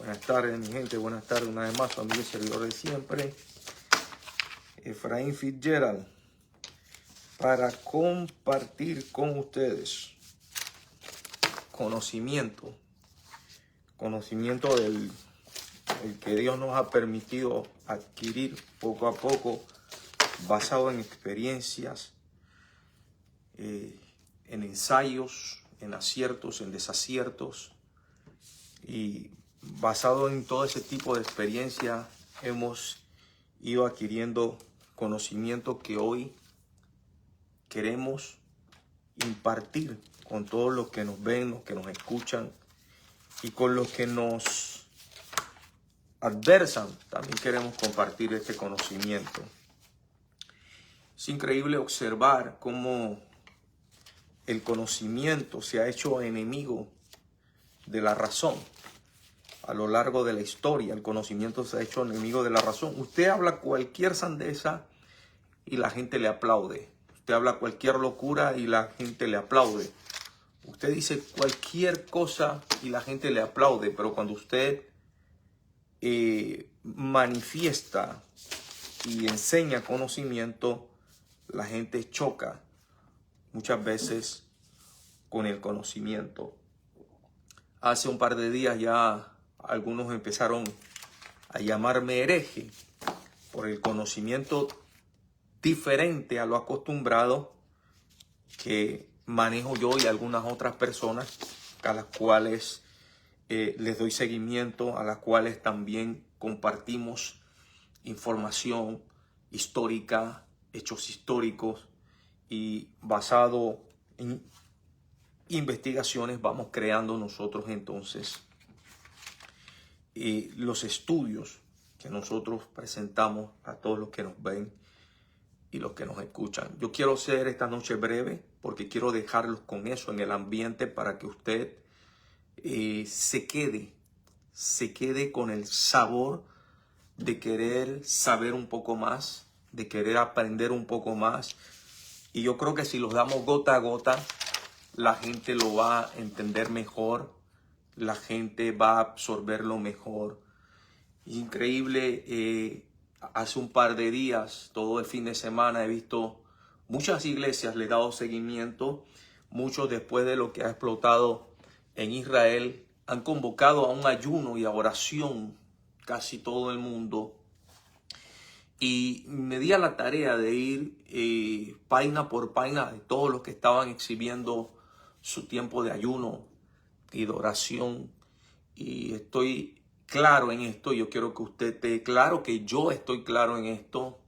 Buenas tardes, mi gente. Buenas tardes una vez más, su amigo y servidor de siempre, Efraín Fitzgerald, para compartir con ustedes conocimiento del el que Dios nos ha permitido adquirir poco a poco, basado en experiencias, en ensayos, en aciertos, en desaciertos, y basado en todo ese tipo de experiencia hemos ido adquiriendo conocimiento que hoy queremos impartir con todos los que nos ven, los que nos escuchan y con los que nos adversan. También queremos compartir este conocimiento. Es increíble observar cómo el conocimiento se ha hecho enemigo de la razón. A lo largo de la historia, el conocimiento se ha hecho enemigo de la razón. Usted habla cualquier sandeza y la gente le aplaude. Usted habla cualquier locura y la gente le aplaude. Usted dice cualquier cosa y la gente le aplaude. Pero cuando usted manifiesta y enseña conocimiento, la gente choca muchas veces con el conocimiento. Hace un par de días ya algunos empezaron a llamarme hereje por el conocimiento diferente a lo acostumbrado que manejo yo y algunas otras personas a las cuales les doy seguimiento, a las cuales también compartimos información histórica, hechos históricos, y basado en investigaciones vamos creando nosotros entonces los estudios que nosotros presentamos a todos los que nos ven y los que nos escuchan. Yo quiero ser esta noche breve porque quiero dejarlos con eso en el ambiente para que usted se quede con el sabor de querer saber un poco más, de querer aprender un poco más. Y yo creo que si los damos gota a gota, la gente lo va a entender mejor, la gente va a absorberlo mejor. Increíble, hace un par de días, todo el fin de semana, he visto muchas iglesias, le he dado seguimiento. Muchos, después de lo que ha explotado en Israel, han convocado a un ayuno y a oración, casi todo el mundo. Y me di a la tarea de ir página por página de todos los que estaban exhibiendo su tiempo de ayuno y de oración. Y estoy claro en esto. Yo quiero que usted esté claro que yo estoy claro en esto.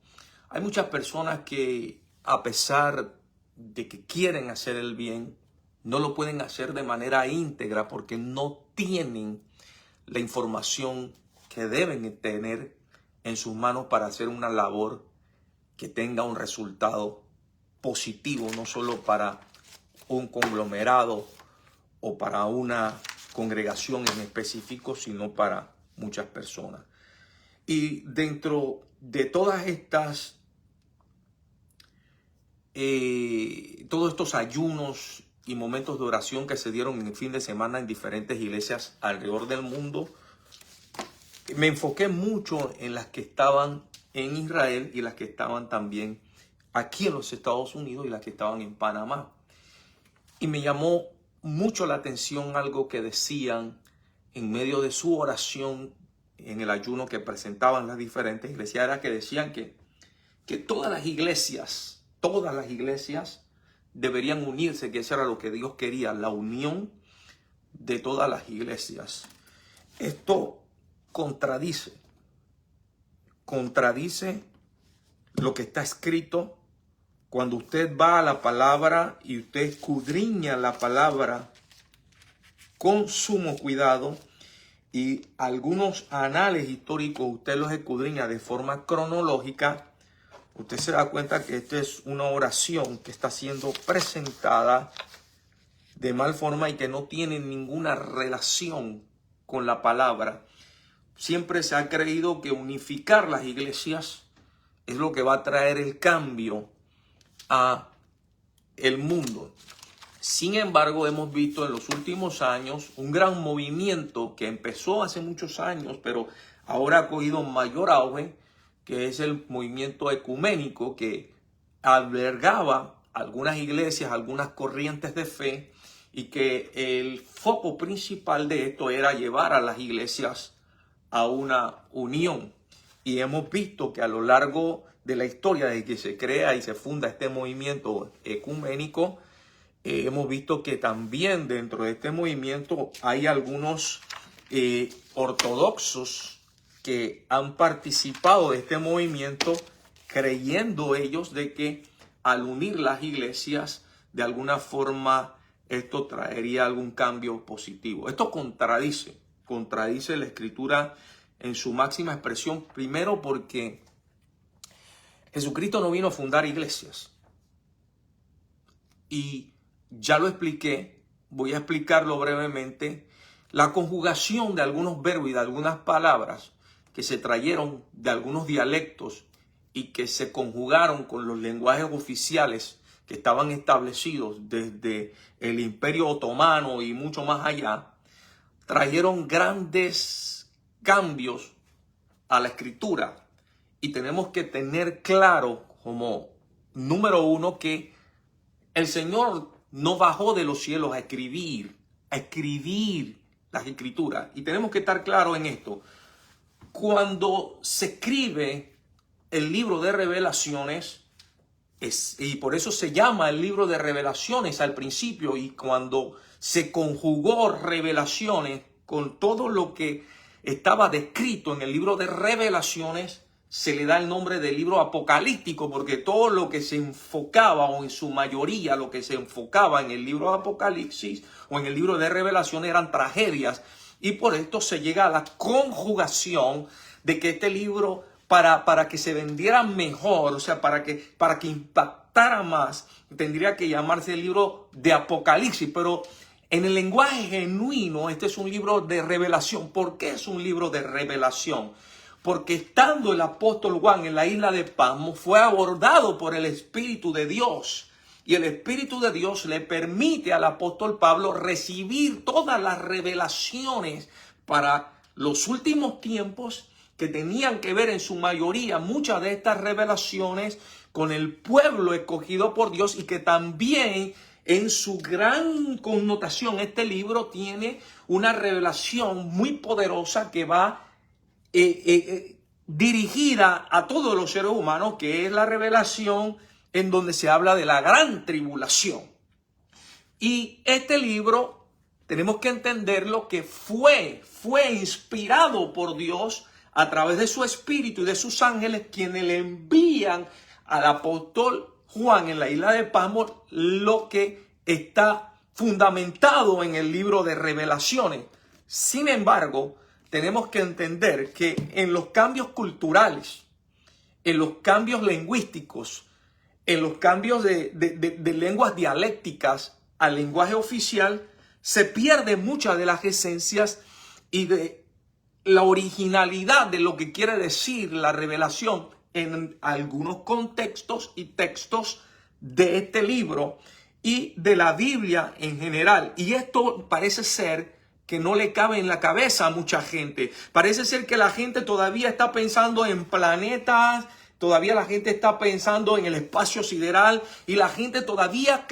Hay muchas personas que, a pesar de que quieren hacer el bien, no lo pueden hacer de manera íntegra porque no tienen la información que deben tener en sus manos para hacer una labor que tenga un resultado positivo, no solo para un conglomerado o para una congregación en específico, sino para muchas personas. Y dentro de todas estas, todos estos ayunos y momentos de oración que se dieron en el fin de semana en diferentes iglesias alrededor del mundo, me enfoqué mucho en las que estaban en Israel y las que estaban también aquí en los Estados Unidos y las que estaban en Panamá. Y me llamó mucho la atención algo que decían en medio de su oración en el ayuno que presentaban las diferentes iglesias. Era que decían que todas las iglesias deberían unirse, que eso era lo que Dios quería, la unión de todas las iglesias. Esto contradice lo que está escrito. Cuando usted va a la palabra y usted escudriña la palabra con sumo cuidado, y algunos anales históricos usted los escudriña de forma cronológica, usted se da cuenta que esta es una oración que está siendo presentada de mal forma y que no tiene ninguna relación con la palabra. Siempre se ha creído que unificar las iglesias es lo que va a traer el cambio a el mundo. Sin embargo, hemos visto en los últimos años un gran movimiento que empezó hace muchos años, pero ahora ha cogido mayor auge, que es el movimiento ecuménico, que albergaba algunas iglesias, algunas corrientes de fe, y que el foco principal de esto era llevar a las iglesias a una unión. Y hemos visto que a lo largo de la historia, desde que se crea y se funda este movimiento ecuménico, hemos visto que también dentro de este movimiento hay algunos ortodoxos que han participado de este movimiento, creyendo ellos de que al unir las iglesias, de alguna forma, esto traería algún cambio positivo. Esto contradice la Escritura en su máxima expresión, primero porque Jesucristo no vino a fundar iglesias. Y ya lo expliqué, voy a explicarlo brevemente. La conjugación de algunos verbos y de algunas palabras que se trajeron de algunos dialectos y que se conjugaron con los lenguajes oficiales que estaban establecidos desde el Imperio Otomano y mucho más allá, trajeron grandes cambios a la Escritura. Y tenemos que tener claro, como número uno, que el Señor no bajó de los cielos a escribir las Escrituras. Y tenemos que estar claros en esto. Cuando se escribe el libro de Revelaciones, y por eso se llama el libro de Revelaciones al principio, y cuando se conjugó Revelaciones con todo lo que estaba descrito en el libro de Revelaciones, se le da el nombre de libro apocalíptico, porque todo lo que se enfocaba, o en su mayoría lo que se enfocaba en el libro de Apocalipsis o en el libro de Revelación, eran tragedias. Y por esto se llega a la conjugación de que este libro, para que se vendiera mejor, o sea, para que impactara más, tendría que llamarse el libro de Apocalipsis. Pero en el lenguaje genuino, este es un libro de revelación. ¿Por qué es un libro de revelación? Porque estando el apóstol Juan en la isla de Patmos, fue abordado por el Espíritu de Dios. Y el Espíritu de Dios le permite al apóstol Pablo recibir todas las revelaciones para los últimos tiempos, que tenían que ver en su mayoría, muchas de estas revelaciones, con el pueblo escogido por Dios, y que también en su gran connotación este libro tiene una revelación muy poderosa que va dirigida a todos los seres humanos, que es la revelación en donde se habla de la gran tribulación. Y este libro tenemos que entenderlo que fue inspirado por Dios a través de su Espíritu y de sus ángeles, quienes le envían al apóstol Juan en la isla de Patmos lo que está fundamentado en el libro de Revelaciones. Sin embargo, tenemos que entender que en los cambios culturales, en los cambios lingüísticos, en los cambios de lenguas dialécticas al lenguaje oficial, se pierden muchas de las esencias y de la originalidad de lo que quiere decir la revelación en algunos contextos y textos de este libro y de la Biblia en general. Y esto parece ser que no le cabe en la cabeza a mucha gente. Parece ser que la gente todavía está pensando en planetas, todavía la gente está pensando en el espacio sideral, y la gente todavía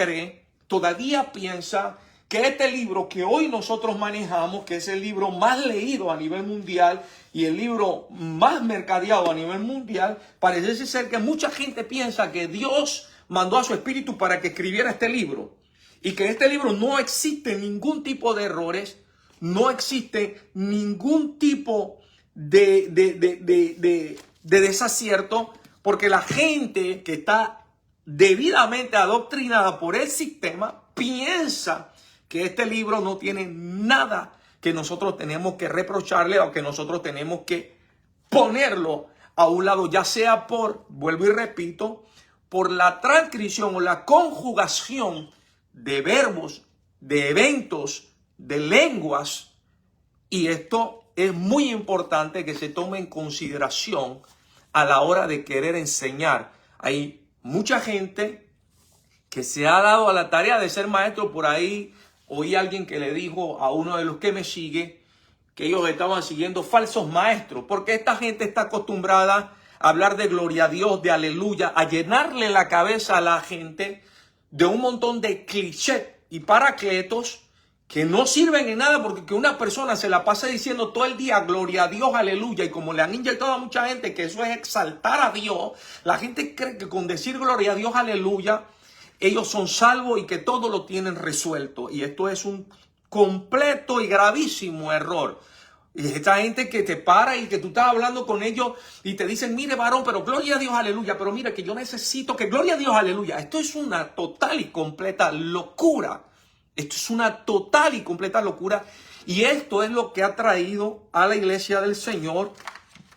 piensa que este libro que hoy nosotros manejamos, que es el libro más leído a nivel mundial y el libro más mercadeado a nivel mundial, parece ser que mucha gente piensa que Dios mandó a su Espíritu para que escribiera este libro, y que en este libro no existe ningún tipo de errores, no existe ningún tipo de desacierto, porque la gente que está debidamente adoctrinada por el sistema piensa que este libro no tiene nada que nosotros tenemos que reprocharle, o que nosotros tenemos que ponerlo a un lado, ya sea vuelvo y repito, por la transcripción o la conjugación de verbos, de eventos, de lenguas. Y esto es muy importante que se tome en consideración a la hora de querer enseñar. Hay mucha gente que se ha dado a la tarea de ser maestro. Por ahí oí a alguien que le dijo a uno de los que me sigue que ellos estaban siguiendo falsos maestros, porque esta gente está acostumbrada a hablar de gloria a Dios, de aleluya, a llenarle la cabeza a la gente de un montón de clichés y paracletos que no sirven en nada, porque que una persona se la pase diciendo todo el día gloria a Dios, aleluya, y como le han inyectado a mucha gente que eso es exaltar a Dios, la gente cree que con decir gloria a Dios, aleluya, ellos son salvos y que todo lo tienen resuelto. Y esto es un completo y gravísimo error. Y esta gente que te para y que tú estás hablando con ellos y te dicen, mire varón, pero gloria a Dios, aleluya, pero mire que yo necesito que gloria a Dios, aleluya. Esto es una total y completa locura. Esto es una total y completa locura. Y esto es lo que ha traído a la iglesia del Señor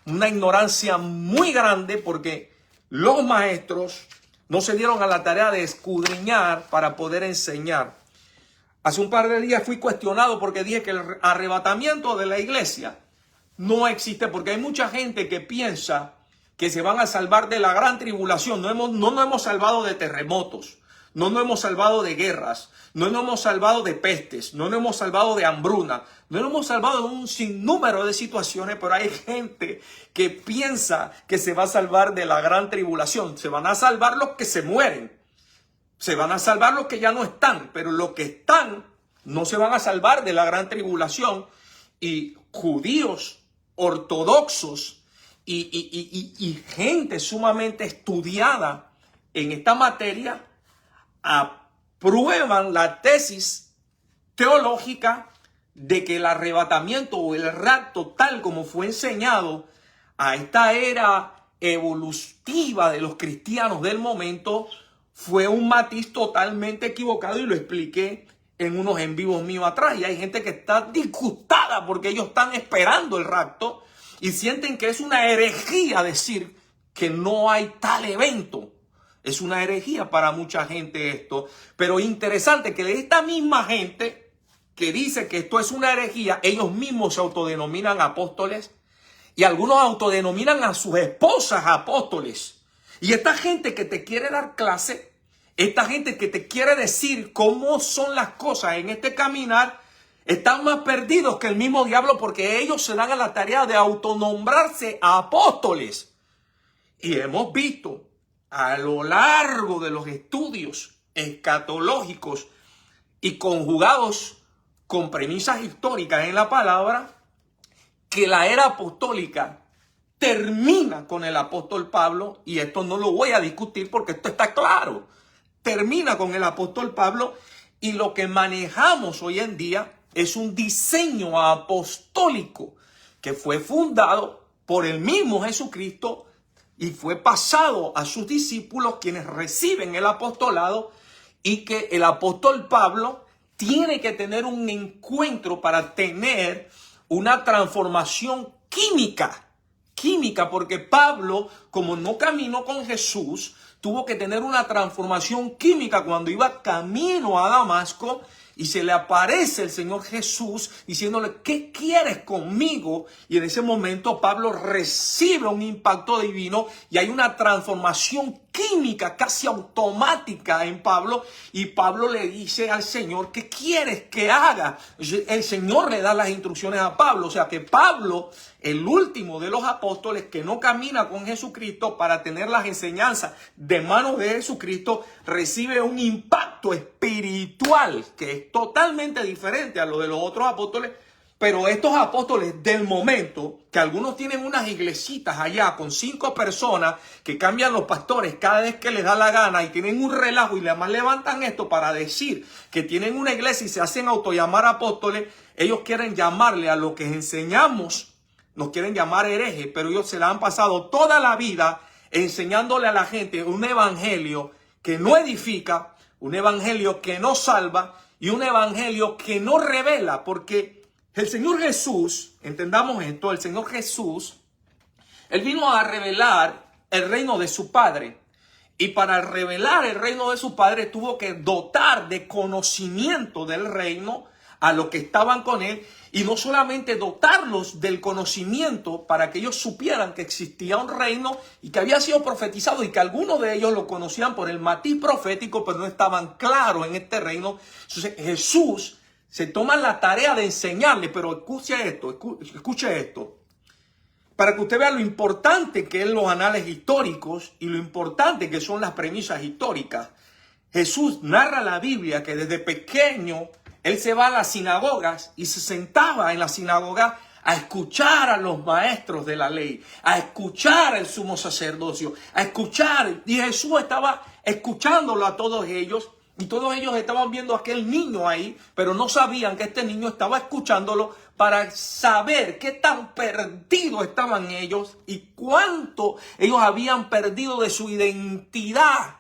una ignorancia muy grande, porque los maestros no se dieron a la tarea de escudriñar para poder enseñar. Hace un par de días fui cuestionado porque dije que el arrebatamiento de la iglesia no existe, porque hay mucha gente que piensa que se van a salvar de la gran tribulación. No nos hemos salvado de terremotos, no nos hemos salvado de guerras, no nos hemos salvado de pestes, no nos hemos salvado de hambruna, no nos hemos salvado de un sinnúmero de situaciones, pero hay gente que piensa que se va a salvar de la gran tribulación. Se van a salvar los que se mueren. Se van a salvar los que ya no están, pero los que están no se van a salvar de la gran tribulación. Y judíos, ortodoxos y gente sumamente estudiada en esta materia aprueban la tesis teológica de que el arrebatamiento o el rapto, tal como fue enseñado a esta era evolutiva de los cristianos del momento, fue un matiz totalmente equivocado, y lo expliqué en unos en vivos míos atrás. Y hay gente que está disgustada porque ellos están esperando el rapto y sienten que es una herejía decir que no hay tal evento. Es una herejía para mucha gente esto. Pero interesante que de esta misma gente que dice que esto es una herejía, ellos mismos se autodenominan apóstoles, y algunos autodenominan a sus esposas apóstoles. Y esta gente que te quiere dar clase, esta gente que te quiere decir cómo son las cosas en este caminar, están más perdidos que el mismo diablo, porque ellos se dan a la tarea de autonombrarse apóstoles. Y hemos visto a lo largo de los estudios escatológicos y conjugados con premisas históricas en la palabra, que la era apostólica termina con el apóstol Pablo, y esto no lo voy a discutir porque esto está claro. Termina con el apóstol Pablo, y lo que manejamos hoy en día es un diseño apostólico que fue fundado por el mismo Jesucristo y fue pasado a sus discípulos, quienes reciben el apostolado, y que el apóstol Pablo tiene que tener un encuentro para tener una transformación química, porque Pablo, como no caminó con Jesús, tuvo que tener una transformación química cuando iba camino a Damasco y se le aparece el Señor Jesús diciéndole, ¿qué quieres conmigo? Y en ese momento Pablo recibe un impacto divino y hay una transformación química casi automática en Pablo, y Pablo le dice al Señor, ¿qué quieres que haga? El Señor le da las instrucciones a Pablo. O sea que Pablo, el último de los apóstoles que no camina con Jesucristo para tener las enseñanzas de manos de Jesucristo, recibe un impacto espiritual que es totalmente diferente a lo de los otros apóstoles. Pero estos apóstoles del momento, que algunos tienen unas iglesitas allá con 5 personas que cambian los pastores cada vez que les da la gana, y tienen un relajo, y además levantan esto para decir que tienen una iglesia y se hacen autollamar apóstoles, ellos quieren llamarle a lo que enseñamos, nos quieren llamar herejes, pero ellos se la han pasado toda la vida enseñándole a la gente un evangelio que no edifica, un evangelio que no salva y un evangelio que no revela, porque el Señor Jesús, entendamos esto, el Señor Jesús, Él vino a revelar el reino de su Padre. Y para revelar el reino de su Padre tuvo que dotar de conocimiento del reino a los que estaban con él, y no solamente dotarlos del conocimiento para que ellos supieran que existía un reino y que había sido profetizado y que algunos de ellos lo conocían por el matiz profético, pero no estaban claros en este reino. Entonces Jesús se toma la tarea de enseñarle, pero escuche esto, para que usted vea lo importante que es los anales históricos y lo importante que son las premisas históricas. Jesús narra la Biblia que desde pequeño él se va a las sinagogas y se sentaba en la sinagoga a escuchar a los maestros de la ley, a escuchar el sumo sacerdocio, a escuchar. Y Jesús estaba escuchándolo a todos ellos. Y todos ellos estaban viendo a aquel niño ahí, pero no sabían que este niño estaba escuchándolo para saber qué tan perdidos estaban ellos y cuánto ellos habían perdido de su identidad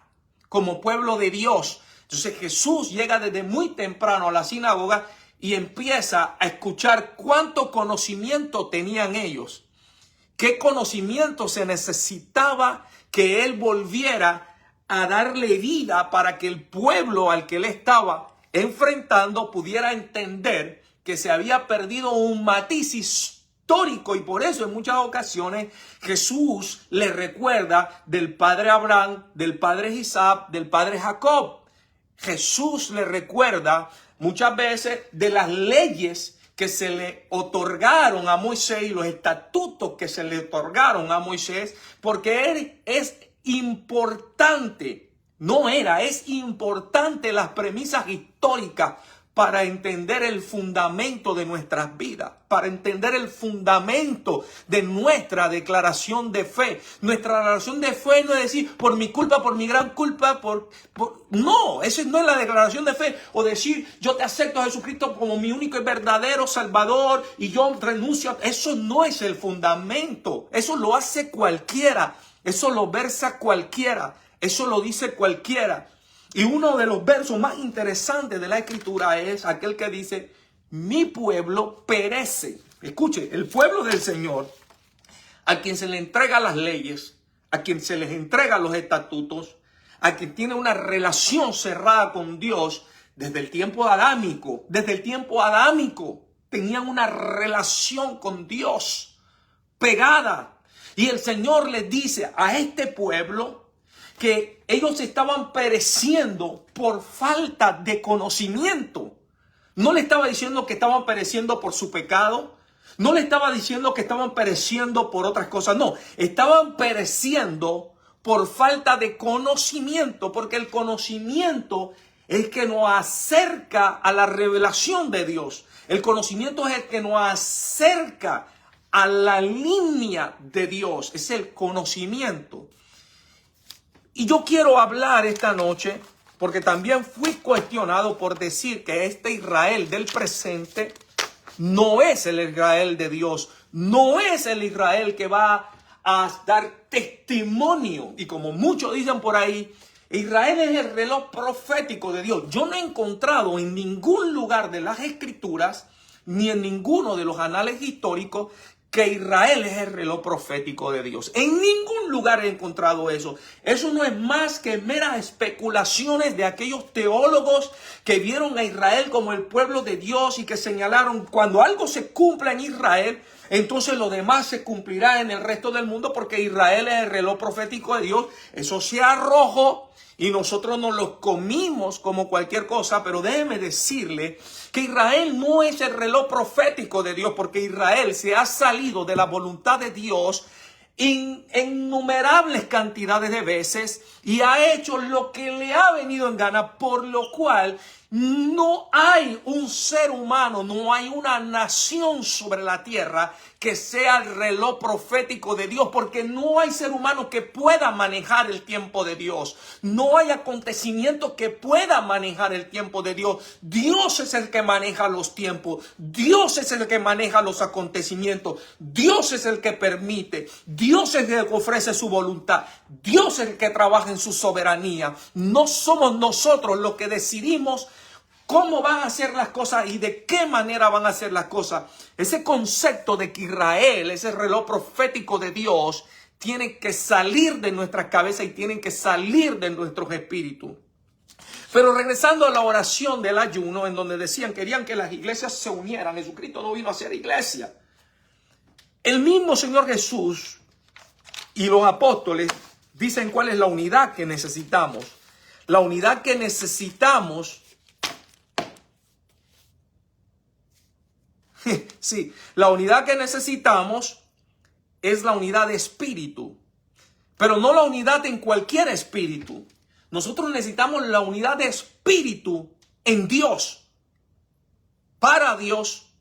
como pueblo de Dios. Entonces Jesús llega desde muy temprano a la sinagoga y empieza a escuchar cuánto conocimiento tenían ellos, qué conocimiento se necesitaba que él volviera a darle vida para que el pueblo al que él estaba enfrentando pudiera entender que se había perdido un matiz histórico, y por eso en muchas ocasiones Jesús le recuerda del padre Abraham, del padre Isaac, del padre Jacob. Jesús le recuerda muchas veces de las leyes que se le otorgaron a Moisés y los estatutos que se le otorgaron a Moisés, porque él es importante, es importante las premisas históricas para entender el fundamento de nuestras vidas, para entender el fundamento de nuestra declaración de fe. Nuestra declaración de fe no es decir, por mi culpa, por mi gran culpa, no, eso no es la declaración de fe. O decir, yo te acepto a Jesucristo como mi único y verdadero Salvador y yo renuncio. Eso no es el fundamento. Eso lo hace cualquiera. Eso lo versa cualquiera. Eso lo dice cualquiera. Y uno de los versos más interesantes de la Escritura es aquel que dice, mi pueblo perece. Escuche, el pueblo del Señor, a quien se le entrega las leyes, a quien se les entrega los estatutos, a quien tiene una relación cerrada con Dios desde el tiempo adámico. Desde el tiempo adámico tenían una relación con Dios pegada. Y el Señor les dice a este pueblo que ellos estaban pereciendo por falta de conocimiento. No le estaba diciendo que estaban pereciendo por su pecado. No le estaba diciendo que estaban pereciendo por otras cosas. No, estaban pereciendo por falta de conocimiento. Porque el conocimiento es el que nos acerca a la revelación de Dios. El conocimiento es el que nos acerca a la línea de Dios. Es el conocimiento. Y yo quiero hablar esta noche, porque también fui cuestionado por decir que este Israel del presente no es el Israel de Dios, no es el Israel que va a dar testimonio. Y como muchos dicen por ahí, Israel es el reloj profético de Dios. Yo no he encontrado en ningún lugar de las Escrituras, ni en ninguno de los anales históricos, que Israel es el reloj profético de Dios. En ningún lugar he encontrado eso. Eso no es más que meras especulaciones de aquellos teólogos que vieron a Israel como el pueblo de Dios y que señalaron cuando algo se cumpla en Israel, entonces lo demás se cumplirá en el resto del mundo porque Israel es el reloj profético de Dios. Eso se arrojó y nosotros nos los comimos como cualquier cosa, pero déjeme decirle que Israel no es el reloj profético de Dios, porque Israel se ha salido de la voluntad de Dios innumerables cantidades de veces y ha hecho lo que le ha venido en gana, por lo cual no hay un ser humano, no hay una nación sobre la tierra que sea el reloj profético de Dios, porque no hay ser humano que pueda manejar el tiempo de Dios. No hay acontecimiento que pueda manejar el tiempo de Dios. Dios es el que maneja los tiempos. Dios es el que maneja los acontecimientos. Dios es el que permite. Dios es el que ofrece su voluntad. Dios es el que trabaja en su soberanía. No somos nosotros los que decidimos cómo van a hacer las cosas y de qué manera van a hacer las cosas. Ese concepto de que Israel es el reloj profético de Dios tiene que salir de nuestras cabezas y tienen que salir de nuestros espíritus. Pero regresando a la oración del ayuno, en donde decían, querían que las iglesias se unieran. Jesucristo no vino a hacer iglesia. El mismo Señor Jesús y los apóstoles dicen cuál es la unidad que necesitamos. La unidad que necesitamos, sí, la unidad que necesitamos es la unidad de espíritu. Pero no la unidad en cualquier espíritu. Nosotros necesitamos la unidad de espíritu en Dios, para Dios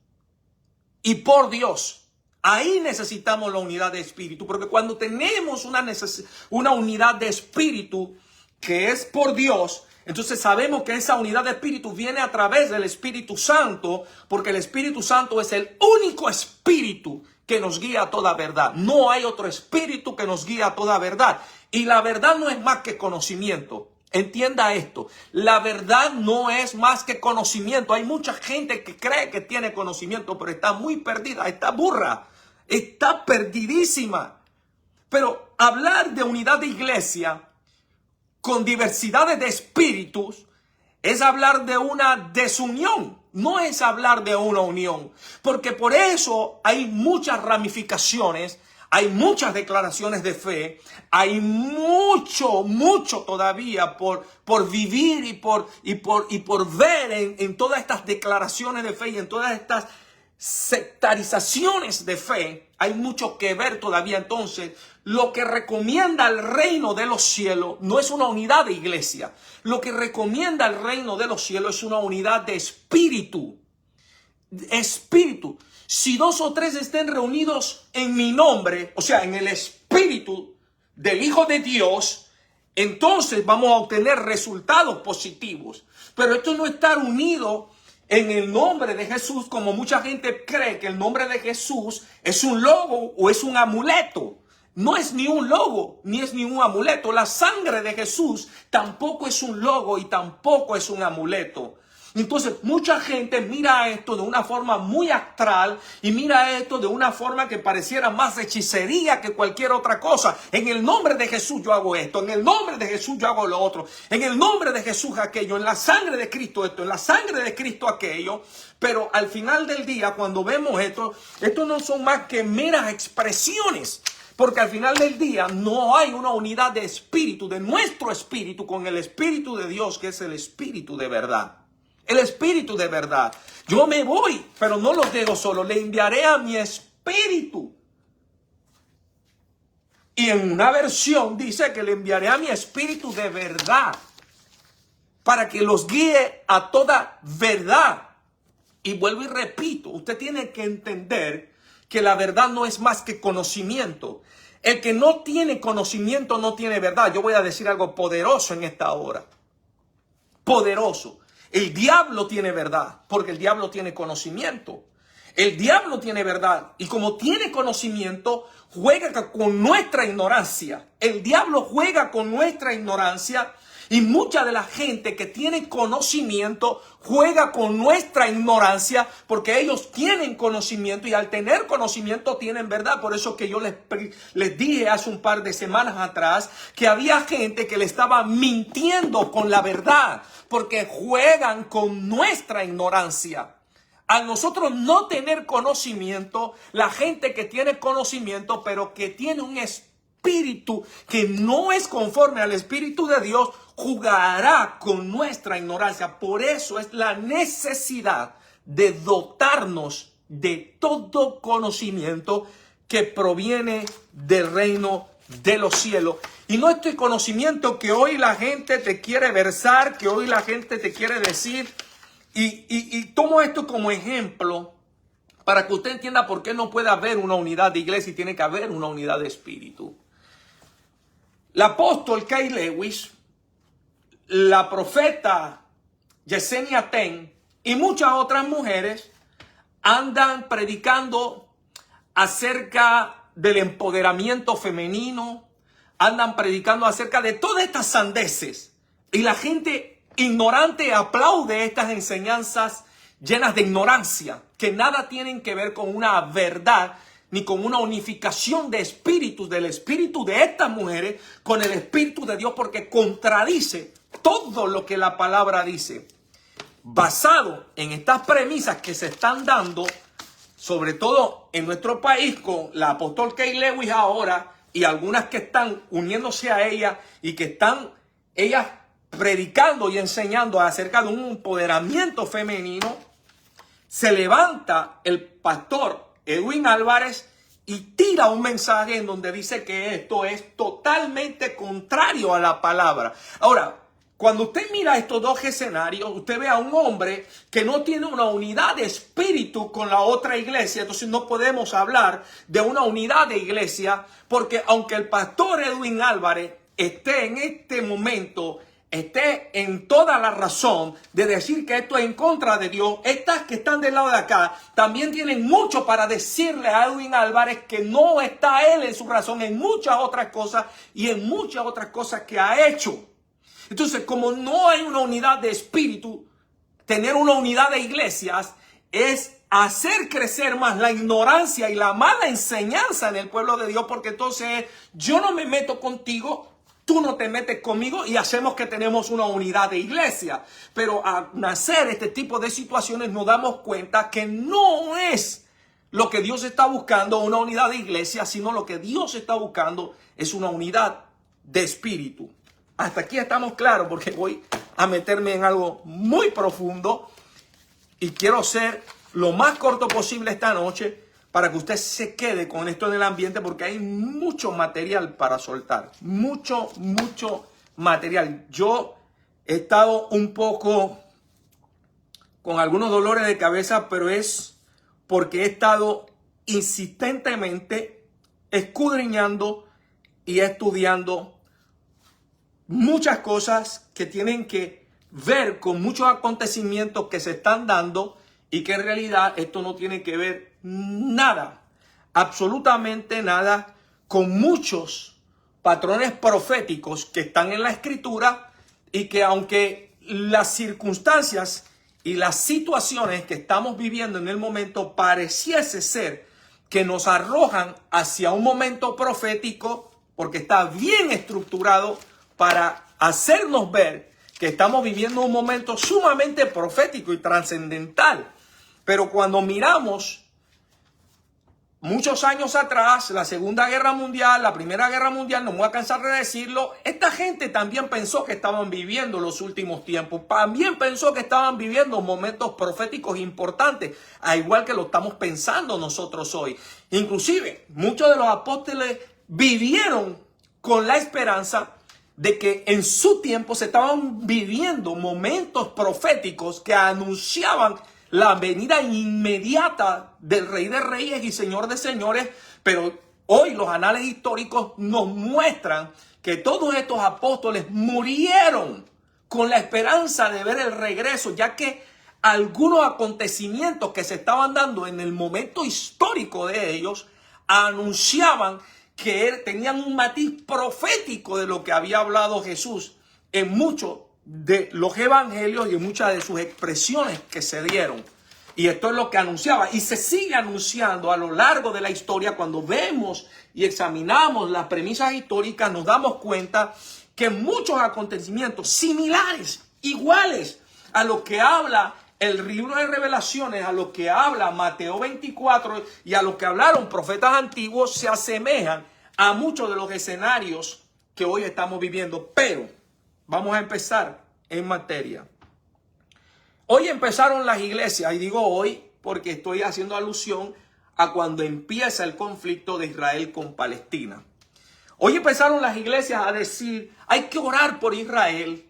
y por Dios. Ahí necesitamos la unidad de espíritu, porque cuando tenemos una unidad de espíritu que es por Dios, entonces sabemos que esa unidad de espíritu viene a través del Espíritu Santo, porque el Espíritu Santo es el único espíritu que nos guía a toda verdad. No hay otro espíritu que nos guía a toda verdad. Y la verdad no es más que conocimiento. Entienda esto. La verdad no es más que conocimiento. Hay mucha gente que cree que tiene conocimiento, pero está muy perdida, está burra, está perdidísima. Pero hablar de unidad de iglesia con diversidades de espíritus es hablar de una desunión, no es hablar de una unión, porque por eso hay muchas ramificaciones, hay muchas declaraciones de fe, hay mucho todavía por vivir y por ver en todas estas declaraciones de fe y en todas estas sectarizaciones de fe. Hay mucho que ver todavía. Entonces, lo que recomienda el reino de los cielos no es una unidad de iglesia. Lo que recomienda el reino de los cielos es una unidad de espíritu. Espíritu. Si 2 o 3 estén reunidos en mi nombre, o sea, en el espíritu del Hijo de Dios, entonces vamos a obtener resultados positivos. Pero esto no estar unido en el nombre de Jesús, como mucha gente cree que el nombre de Jesús es un logo o es un amuleto. No es ni un logo, ni es ni un amuleto. La sangre de Jesús tampoco es un logo y tampoco es un amuleto. Entonces, mucha gente mira esto de una forma muy astral y mira esto de una forma que pareciera más hechicería que cualquier otra cosa. En el nombre de Jesús yo hago esto, en el nombre de Jesús yo hago lo otro, en el nombre de Jesús aquello, en la sangre de Cristo esto, en la sangre de Cristo aquello. Pero al final del día, cuando vemos esto no son más que meras expresiones. Porque al final del día no hay una unidad de espíritu, de nuestro espíritu, con el Espíritu de Dios, que es el Espíritu de verdad. El Espíritu de verdad. Yo me voy, pero no los dejo solos. Le enviaré a mi Espíritu. Y en una versión dice que le enviaré a mi Espíritu de verdad, para que los guíe a toda verdad. Y vuelvo y repito, usted tiene que entender que la verdad no es más que conocimiento. El que no tiene conocimiento no tiene verdad. Yo voy a decir algo poderoso en esta hora. Poderoso. El diablo tiene verdad, porque el diablo tiene conocimiento. El diablo tiene verdad, y como tiene conocimiento, juega con nuestra ignorancia. El diablo juega con nuestra ignorancia, y mucha de la gente que tiene conocimiento juega con nuestra ignorancia, porque ellos tienen conocimiento, y al tener conocimiento tienen verdad. Por eso que yo les dije hace un par de semanas atrás que había gente que le estaba mintiendo con la verdad, porque juegan con nuestra ignorancia. Al nosotros no tener conocimiento, la gente que tiene conocimiento, pero que tiene un espíritu que no es conforme al Espíritu de Dios, jugará con nuestra ignorancia. Por eso es la necesidad de dotarnos de todo conocimiento que proviene del reino de los cielos. Y no este conocimiento que hoy la gente te quiere versar, que hoy la gente te quiere decir. Y tomo esto como ejemplo para que usted entienda por qué no puede haber una unidad de iglesia y tiene que haber una unidad de espíritu. El apóstol Kay Lewis, la profeta Yesenia Ten y muchas otras mujeres andan predicando acerca del empoderamiento femenino, andan predicando acerca de todas estas sandeces, y la gente ignorante aplaude estas enseñanzas llenas de ignorancia, que nada tienen que ver con una verdad ni con una unificación de espíritus, del espíritu de estas mujeres con el Espíritu de Dios, porque contradice todo lo que la palabra dice, basado en estas premisas que se están dando, sobre todo en nuestro país, con la apóstol Kay Lewis ahora y algunas que están uniéndose a ella y que están ellas predicando y enseñando acerca de un empoderamiento femenino, se levanta el pastor Edwin Álvarez y tira un mensaje en donde dice que esto es totalmente contrario a la palabra. Ahora, cuando usted mira estos dos escenarios, usted ve a un hombre que no tiene una unidad de espíritu con la otra iglesia. Entonces no podemos hablar de una unidad de iglesia, porque aunque el pastor Edwin Álvarez esté en este momento, esté en toda la razón de decir que esto es en contra de Dios, estas que están del lado de acá también tienen mucho para decirle a Edwin Álvarez que no está él en su razón en muchas otras cosas y en muchas otras cosas que ha hecho. Entonces, como no hay una unidad de espíritu, tener una unidad de iglesias es hacer crecer más la ignorancia y la mala enseñanza en el pueblo de Dios, porque entonces yo no me meto contigo, tú no te metes conmigo y hacemos que tenemos una unidad de iglesia. Pero al nacer este tipo de situaciones nos damos cuenta que no es lo que Dios está buscando, una unidad de iglesia, sino lo que Dios está buscando es una unidad de espíritu. Hasta aquí estamos claros, porque voy a meterme en algo muy profundo y quiero ser lo más corto posible esta noche para que usted se quede con esto en el ambiente, porque hay mucho material para soltar, mucho material. Yo he estado un poco con algunos dolores de cabeza, pero es porque he estado insistentemente escudriñando y estudiando muchas cosas que tienen que ver con muchos acontecimientos que se están dando y que en realidad esto no tiene que ver nada, absolutamente nada, con muchos patrones proféticos que están en la Escritura y que aunque las circunstancias y las situaciones que estamos viviendo en el momento pareciese ser que nos arrojan hacia un momento profético, porque está bien estructurado para hacernos ver que estamos viviendo un momento sumamente profético y trascendental. Pero cuando miramos muchos años atrás, la Segunda Guerra Mundial, la Primera Guerra Mundial, no me voy a cansar de decirlo, esta gente también pensó que estaban viviendo los últimos tiempos. También pensó que estaban viviendo momentos proféticos importantes, al igual que lo estamos pensando nosotros hoy. Inclusive, muchos de los apóstoles vivieron con la esperanza de que en su tiempo se estaban viviendo momentos proféticos que anunciaban la venida inmediata del Rey de Reyes y Señor de Señores, pero hoy los anales históricos nos muestran que todos estos apóstoles murieron con la esperanza de ver el regreso, ya que algunos acontecimientos que se estaban dando en el momento histórico de ellos anunciaban que tenían un matiz profético de lo que había hablado Jesús en muchos de los evangelios y en muchas de sus expresiones que se dieron. Y esto es lo que anunciaba y se sigue anunciando a lo largo de la historia. Cuando vemos y examinamos las premisas históricas, nos damos cuenta que muchos acontecimientos similares, iguales a lo que habla el libro de Revelaciones, a lo que habla Mateo 24 y a lo que hablaron profetas antiguos, se asemejan a muchos de los escenarios que hoy estamos viviendo. Pero vamos a empezar en materia. Hoy empezaron las iglesias, y digo hoy porque estoy haciendo alusión a cuando empieza el conflicto de Israel con Palestina. Hoy empezaron las iglesias a decir, hay que orar por Israel.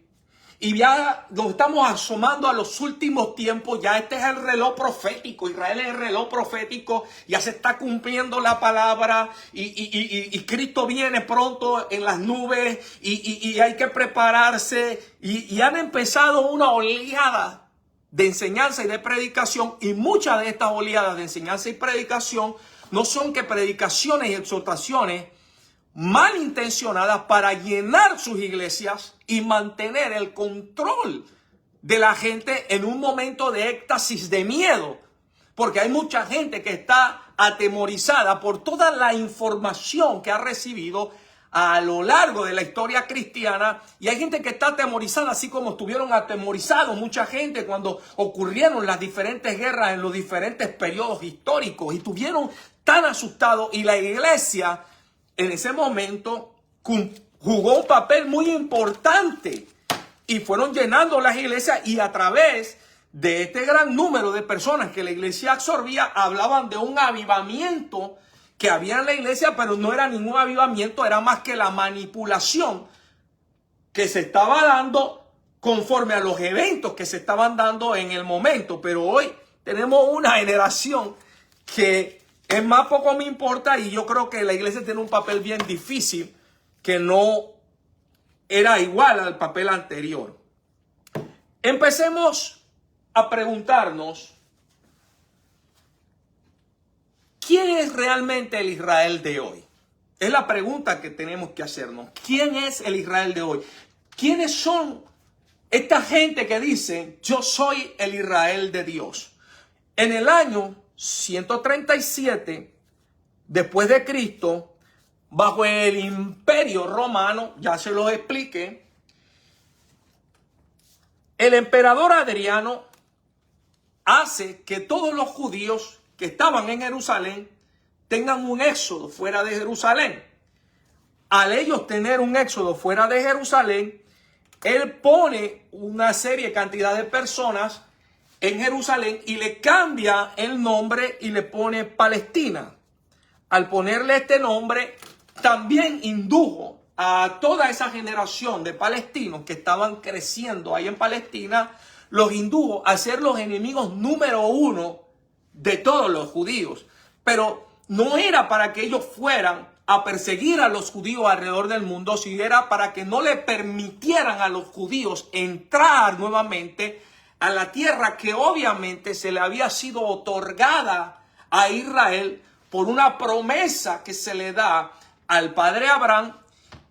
Y ya nos estamos asomando a los últimos tiempos. Ya este es el reloj profético. Israel es el reloj profético. Ya se está cumpliendo la palabra. Y Cristo viene pronto en las nubes. Y hay que prepararse. Y han empezado una oleada de enseñanza y de predicación. Y muchas de estas oleadas de enseñanza y predicación no son que predicaciones y exhortaciones malintencionadas para llenar sus iglesias y mantener el control de la gente en un momento de éxtasis de miedo, porque hay mucha gente que está atemorizada por toda la información que ha recibido a lo largo de la historia cristiana, y hay gente que está atemorizada, así como estuvieron atemorizados mucha gente cuando ocurrieron las diferentes guerras en los diferentes periodos históricos, y estuvieron tan asustados, y la iglesia en ese momento jugó un papel muy importante, y fueron llenando las iglesias, y a través de este gran número de personas que la iglesia absorbía, hablaban de un avivamiento que había en la iglesia, pero no era ningún avivamiento, era más que la manipulación que se estaba dando conforme a los eventos que se estaban dando en el momento. Pero hoy tenemos una generación que es más poco me importa, y yo creo que la iglesia tiene un papel bien difícil que no era igual al papel anterior. Empecemos a preguntarnos, ¿quién es realmente el Israel de hoy? Es la pregunta que tenemos que hacernos. ¿Quién es el Israel de hoy? ¿Quiénes son esta gente que dice, yo soy el Israel de Dios? En el año 137 después de Cristo, bajo el Imperio Romano, ya se los expliqué, el emperador Adriano hace que todos los judíos que estaban en Jerusalén tengan un éxodo fuera de Jerusalén. Al ellos tener un éxodo fuera de Jerusalén, él pone una cantidad de personas en Jerusalén y le cambia el nombre y le pone Palestina. Al ponerle este nombre, también indujo a toda esa generación de palestinos que estaban creciendo ahí en Palestina, los indujo a ser los enemigos número uno de todos los judíos. Pero no era para que ellos fueran a perseguir a los judíos alrededor del mundo, sino era para que no le permitieran a los judíos entrar nuevamente a la tierra que obviamente se le había sido otorgada a Israel por una promesa que se le da al padre Abraham,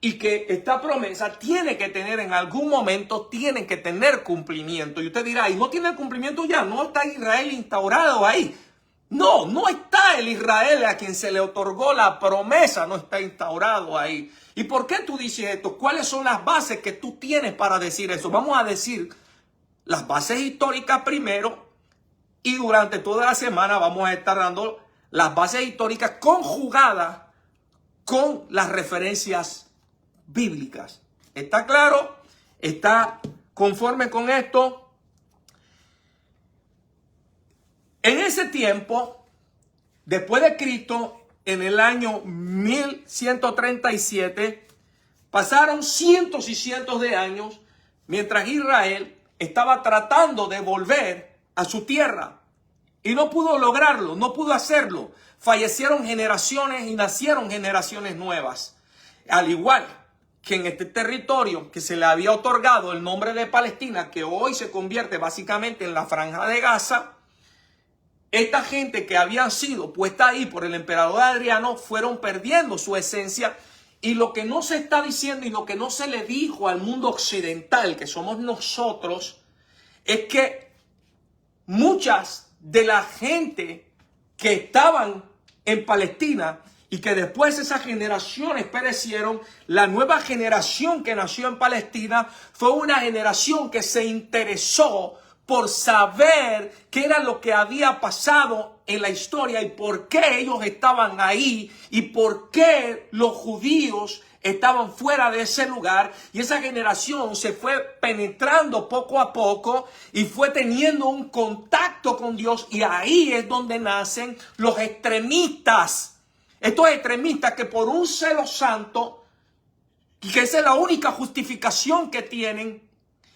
y que esta promesa tiene que tener en algún momento, tiene que tener cumplimiento. Y usted dirá, ¿y no tiene cumplimiento ya? ¿No está Israel instaurado ahí? No, no está el Israel a quien se le otorgó la promesa, no está instaurado ahí. ¿Y por qué tú dices esto? ¿Cuáles son las bases que tú tienes para decir eso? Vamos a decir las bases históricas primero, y durante toda la semana vamos a estar dando las bases históricas conjugadas con las referencias bíblicas. ¿Está claro? ¿Está conforme con esto? En ese tiempo, después de Cristo, en el año 1137, pasaron cientos y cientos de años mientras Israel estaba tratando de volver a su tierra. Y no pudo lograrlo, no pudo hacerlo. Fallecieron generaciones y nacieron generaciones nuevas. Al igual que en este territorio que se le había otorgado el nombre de Palestina, que hoy se convierte básicamente en la Franja de Gaza, esta gente que habían sido puesta ahí por el emperador Adriano fueron perdiendo su esencia. Y lo que no se está diciendo y lo que no se le dijo al mundo occidental, que somos nosotros, es que muchas de la gente que estaban en Palestina y que después esas generaciones perecieron, la nueva generación que nació en Palestina fue una generación que se interesó por saber qué era lo que había pasado en la historia y por qué ellos estaban ahí y por qué los judíos estaban fuera de ese lugar. Y esa generación se fue penetrando poco a poco y fue teniendo un contacto con Dios, y ahí es donde nacen los extremistas. Estos extremistas que por un celo santo, y que esa es la única justificación que tienen,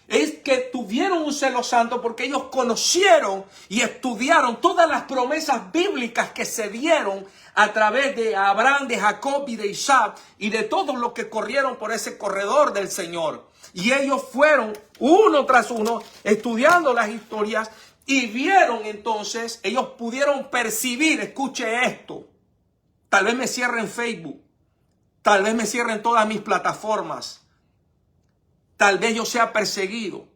es que tuvieron un celo santo porque ellos conocieron y estudiaron todas las promesas bíblicas que se dieron a través de Abraham, de Jacob y de Isaac y de todos los que corrieron por ese corredor del Señor. Y ellos fueron uno tras uno estudiando las historias y vieron entonces, ellos pudieron percibir, escuche esto, tal vez me cierren Facebook, tal vez me cierren todas mis plataformas, tal vez yo sea perseguido.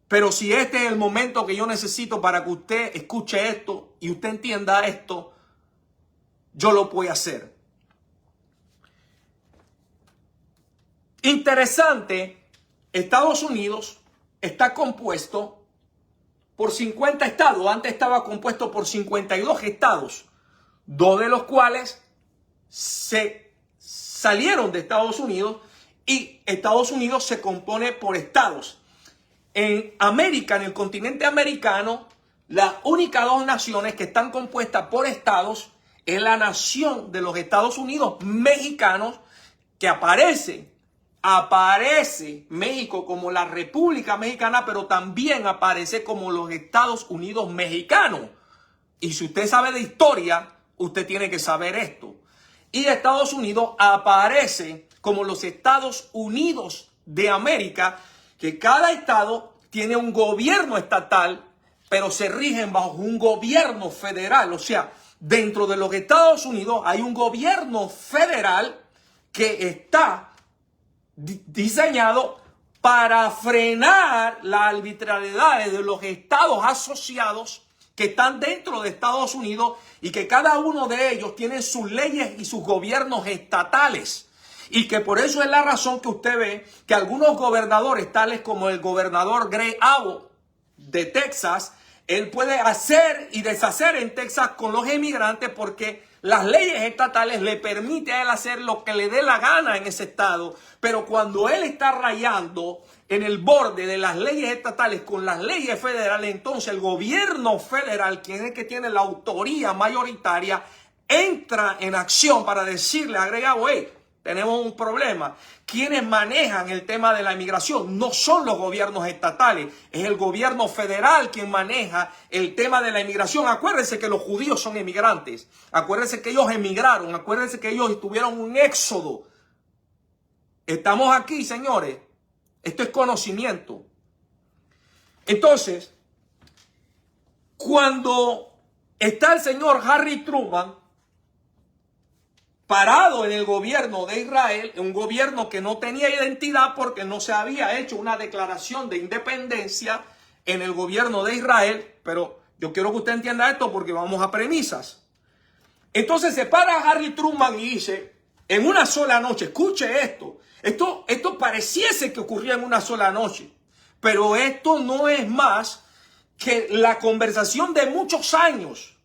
Pero si este es el momento que yo necesito para que usted escuche esto y usted entienda esto, yo lo voy a hacer. Interesante, Estados Unidos está compuesto por 50 estados. Antes estaba compuesto por 52 estados, dos de los cuales se salieron de Estados Unidos, y Estados Unidos se compone por estados. En América, en el continente americano, las únicas dos naciones que están compuestas por estados es la nación de los Estados Unidos mexicanos, que aparece México como la República Mexicana, pero también aparece como los Estados Unidos mexicanos. Y si usted sabe de historia, usted tiene que saber esto. Y Estados Unidos aparece como los Estados Unidos de América, que cada estado tiene un gobierno estatal, pero se rigen bajo un gobierno federal. O sea, dentro de los Estados Unidos hay un gobierno federal que está diseñado para frenar las arbitrariedades de los estados asociados que están dentro de Estados Unidos, y que cada uno de ellos tiene sus leyes y sus gobiernos estatales. Y que por eso es la razón que usted ve que algunos gobernadores, tales como el gobernador Greg Abbott de Texas, él puede hacer y deshacer en Texas con los emigrantes, porque las leyes estatales le permiten a él hacer lo que le dé la gana en ese estado. Pero cuando él está rayando en el borde de las leyes estatales con las leyes federales, entonces el gobierno federal, quien es el que tiene la autoría mayoritaria, entra en acción para decirle a Greg Abbott: hey, tenemos un problema. Quienes manejan el tema de la inmigración no son los gobiernos estatales, es el gobierno federal quien maneja el tema de la inmigración. Acuérdense que los judíos son emigrantes, acuérdense que ellos emigraron, acuérdense que ellos tuvieron un éxodo. Estamos aquí, señores. Esto es conocimiento. Entonces, cuando está el señor Harry Truman parado en el gobierno de Israel, un gobierno que no tenía identidad porque no se había hecho una declaración de independencia en el gobierno de Israel, pero yo quiero que usted entienda esto porque vamos a premisas. Entonces se para Harry Truman y dice, en una sola noche, escuche esto, esto pareciese que ocurría en una sola noche, pero esto no es más que la conversación de muchos años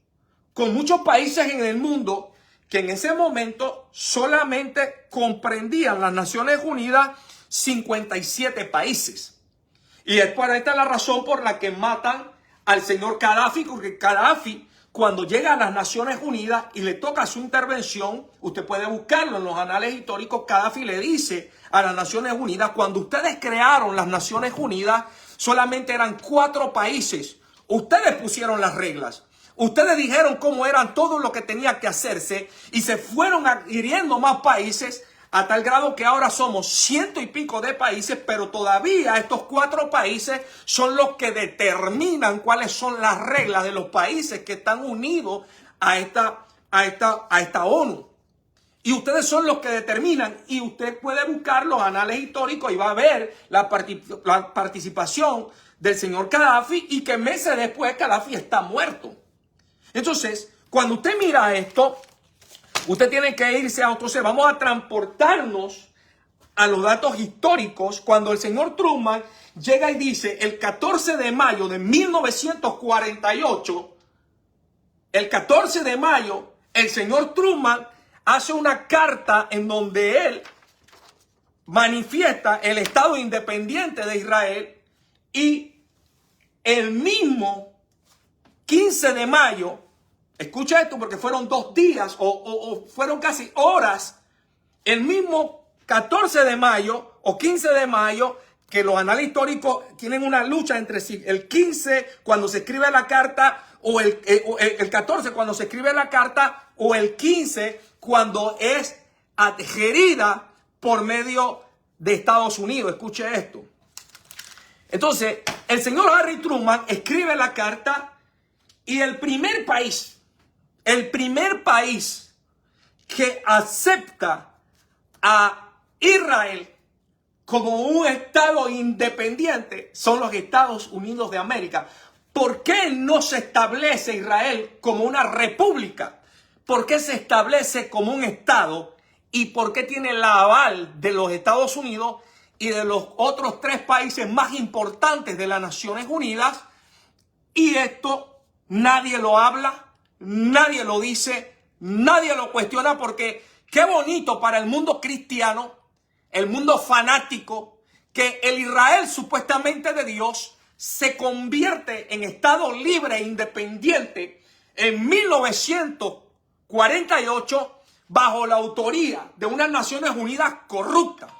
con muchos países en el mundo que en ese momento solamente comprendían las Naciones Unidas 57 países. Y esta es la razón por la que matan al señor Gaddafi, porque Gaddafi, cuando llega a las Naciones Unidas y le toca su intervención, usted puede buscarlo en los anales históricos, Gaddafi le dice a las Naciones Unidas: cuando ustedes crearon las Naciones Unidas, solamente eran 4 países. Ustedes pusieron las reglas. Ustedes dijeron cómo eran todo lo que tenía que hacerse, y se fueron adhiriendo más países a tal grado que ahora somos 100 y pico de países, pero todavía estos 4 países son los que determinan cuáles son las reglas de los países que están unidos a esta ONU. Y ustedes son los que determinan, y usted puede buscar los anales históricos y va a ver la participación del señor Gaddafi, y que meses después Gaddafi está muerto. Entonces, cuando usted mira esto, usted tiene que irse a otro. Vamos a transportarnos a los datos históricos. Cuando el señor Truman llega y dice, el 14 de mayo de 1948, el 14 de mayo, el señor Truman hace una carta en donde él manifiesta el Estado independiente de Israel, y el mismo 15 de mayo, escucha esto porque fueron 2 días o fueron casi horas, el mismo 14 de mayo o 15 de mayo, que los anales históricos tienen una lucha entre sí, el 15 cuando se escribe la carta, o el 14 cuando se escribe la carta, o el 15 cuando es adherida por medio de Estados Unidos. Escuche esto. Entonces, el señor Harry Truman escribe la carta, y el primer país que acepta a Israel como un estado independiente son los Estados Unidos de América. ¿Por qué no se establece Israel como una república? ¿Por qué se establece como un estado y por qué tiene el aval de los Estados Unidos y de los otros 3 países más importantes de las Naciones Unidas. Y esto nadie lo habla, nadie lo dice, nadie lo cuestiona, porque qué bonito para el mundo cristiano, el mundo fanático, que el Israel supuestamente de Dios se convierte en Estado libre e independiente en 1948 bajo la autoría de unas Naciones Unidas corruptas,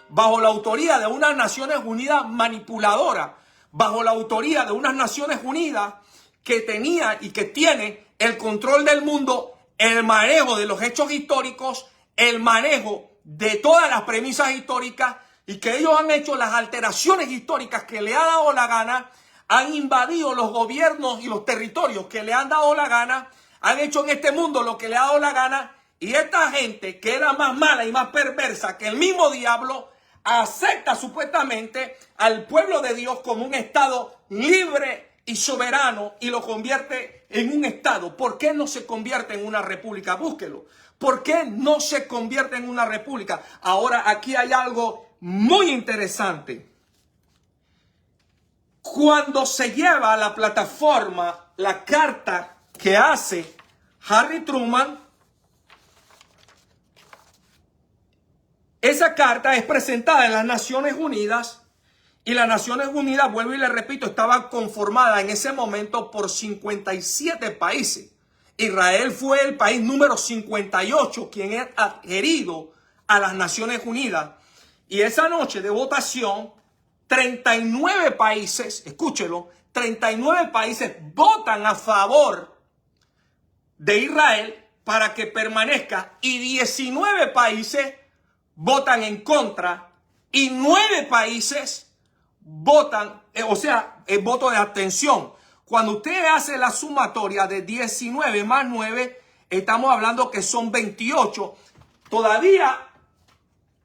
bajo la autoría de unas Naciones Unidas manipuladoras, bajo la autoría de unas Naciones Unidas que tenía y que tiene el control del mundo, el manejo de los hechos históricos, el manejo de todas las premisas históricas, y que ellos han hecho las alteraciones históricas que le ha dado la gana, han invadido los gobiernos y los territorios que le han dado la gana, han hecho en este mundo lo que le ha dado la gana, y esta gente que era más mala y más perversa que el mismo diablo, acepta supuestamente al pueblo de Dios como un Estado libre y soberano y lo convierte en un Estado. ¿Por qué no se convierte en una república? Búsquelo. ¿Por qué no se convierte en una república? Ahora, aquí hay algo muy interesante. Cuando se lleva a la plataforma la carta que hace Harry Truman, esa carta es presentada en las Naciones Unidas, y las Naciones Unidas, vuelvo y le repito, estaba conformada en ese momento por 57 países. Israel fue el país número 58 quien es adherido a las Naciones Unidas. Y esa noche de votación, 39 países, escúchelo, 39 países votan a favor de Israel para que permanezca, y 19 países votan en contra, y 9 países votan, voto de abstención. Cuando usted hace la sumatoria de 19 más 9, estamos hablando que son 28. Todavía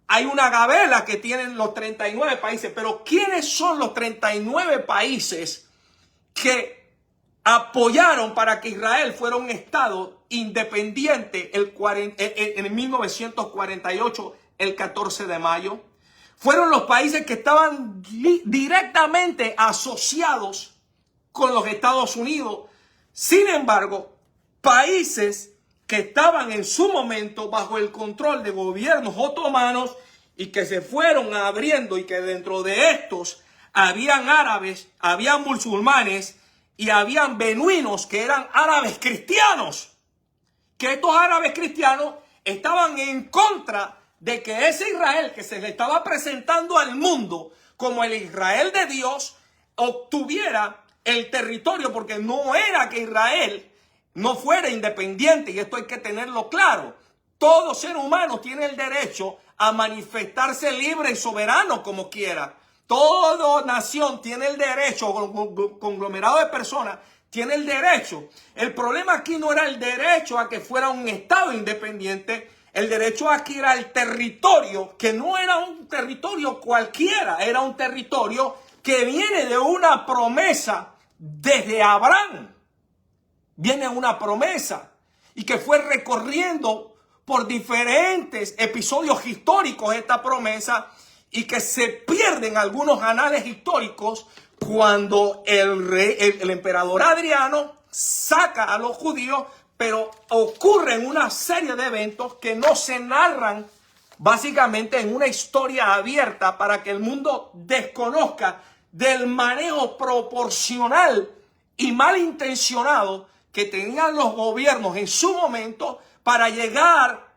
hay una gabela que tienen los 39 países, pero ¿quiénes son los 39 países que apoyaron para que Israel fuera un Estado independiente en 1948, el 14 de mayo? Fueron los países que estaban directamente asociados con los Estados Unidos. Sin embargo, países que estaban en su momento bajo el control de gobiernos otomanos y que se fueron abriendo, y que dentro de estos habían árabes, habían musulmanes y habían beduinos que eran árabes cristianos. Que estos árabes cristianos estaban en contra de que ese Israel que se le estaba presentando al mundo como el Israel de Dios obtuviera el territorio, porque no era que Israel no fuera independiente, y esto hay que tenerlo claro. Todo ser humano tiene el derecho a manifestarse libre y soberano como quiera. Toda nación tiene el derecho, conglomerado de personas tiene el derecho. El problema aquí no era el derecho a que fuera un Estado independiente. El derecho aquí era el territorio, que no era un territorio cualquiera, era un territorio que viene de una promesa desde Abraham. Viene una promesa, y que fue recorriendo por diferentes episodios históricos esta promesa, y que se pierden algunos anales históricos cuando el emperador Adriano saca a los judíos. Pero ocurren una serie de eventos que no se narran básicamente en una historia abierta, para que el mundo desconozca del manejo proporcional y malintencionado que tenían los gobiernos en su momento para llegar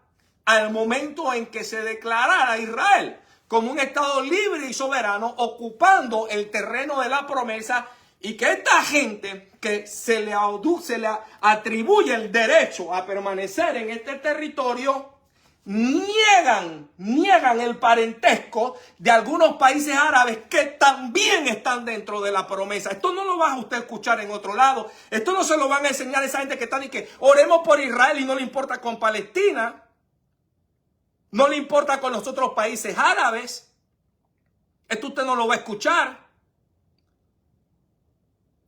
al momento en que se declarara Israel como un Estado libre y soberano, ocupando el terreno de la promesa, y que esta gente que se le atribuye el derecho a permanecer en este territorio, niegan el parentesco de algunos países árabes que también están dentro de la promesa. Esto no lo va a usted escuchar en otro lado. Esto no se lo van a enseñar a esa gente que está y que oremos por Israel y no le importa con Palestina, no le importa con los otros países árabes. Esto usted no lo va a escuchar.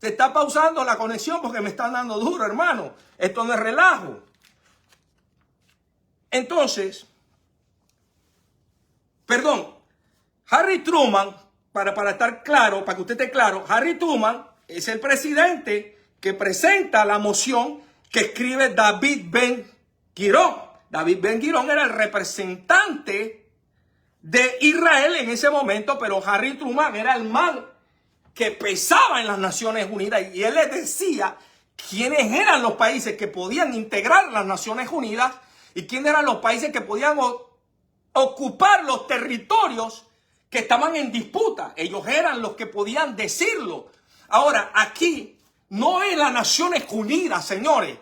Se está pausando la conexión porque me están dando duro, hermano. Esto no es relajo. Entonces, Perdón, Harry Truman, para estar claro, para que usted esté claro, Harry Truman es el presidente que presenta la moción que escribe David Ben-Gurión. David Ben-Gurión era el representante de Israel en ese momento, pero Harry Truman era el man que pesaba en las Naciones Unidas y él les decía quiénes eran los países que podían integrar las Naciones Unidas y quiénes eran los países que podían ocupar los territorios que estaban en disputa. Ellos eran los que podían decirlo. Ahora, aquí no es las Naciones Unidas, señores,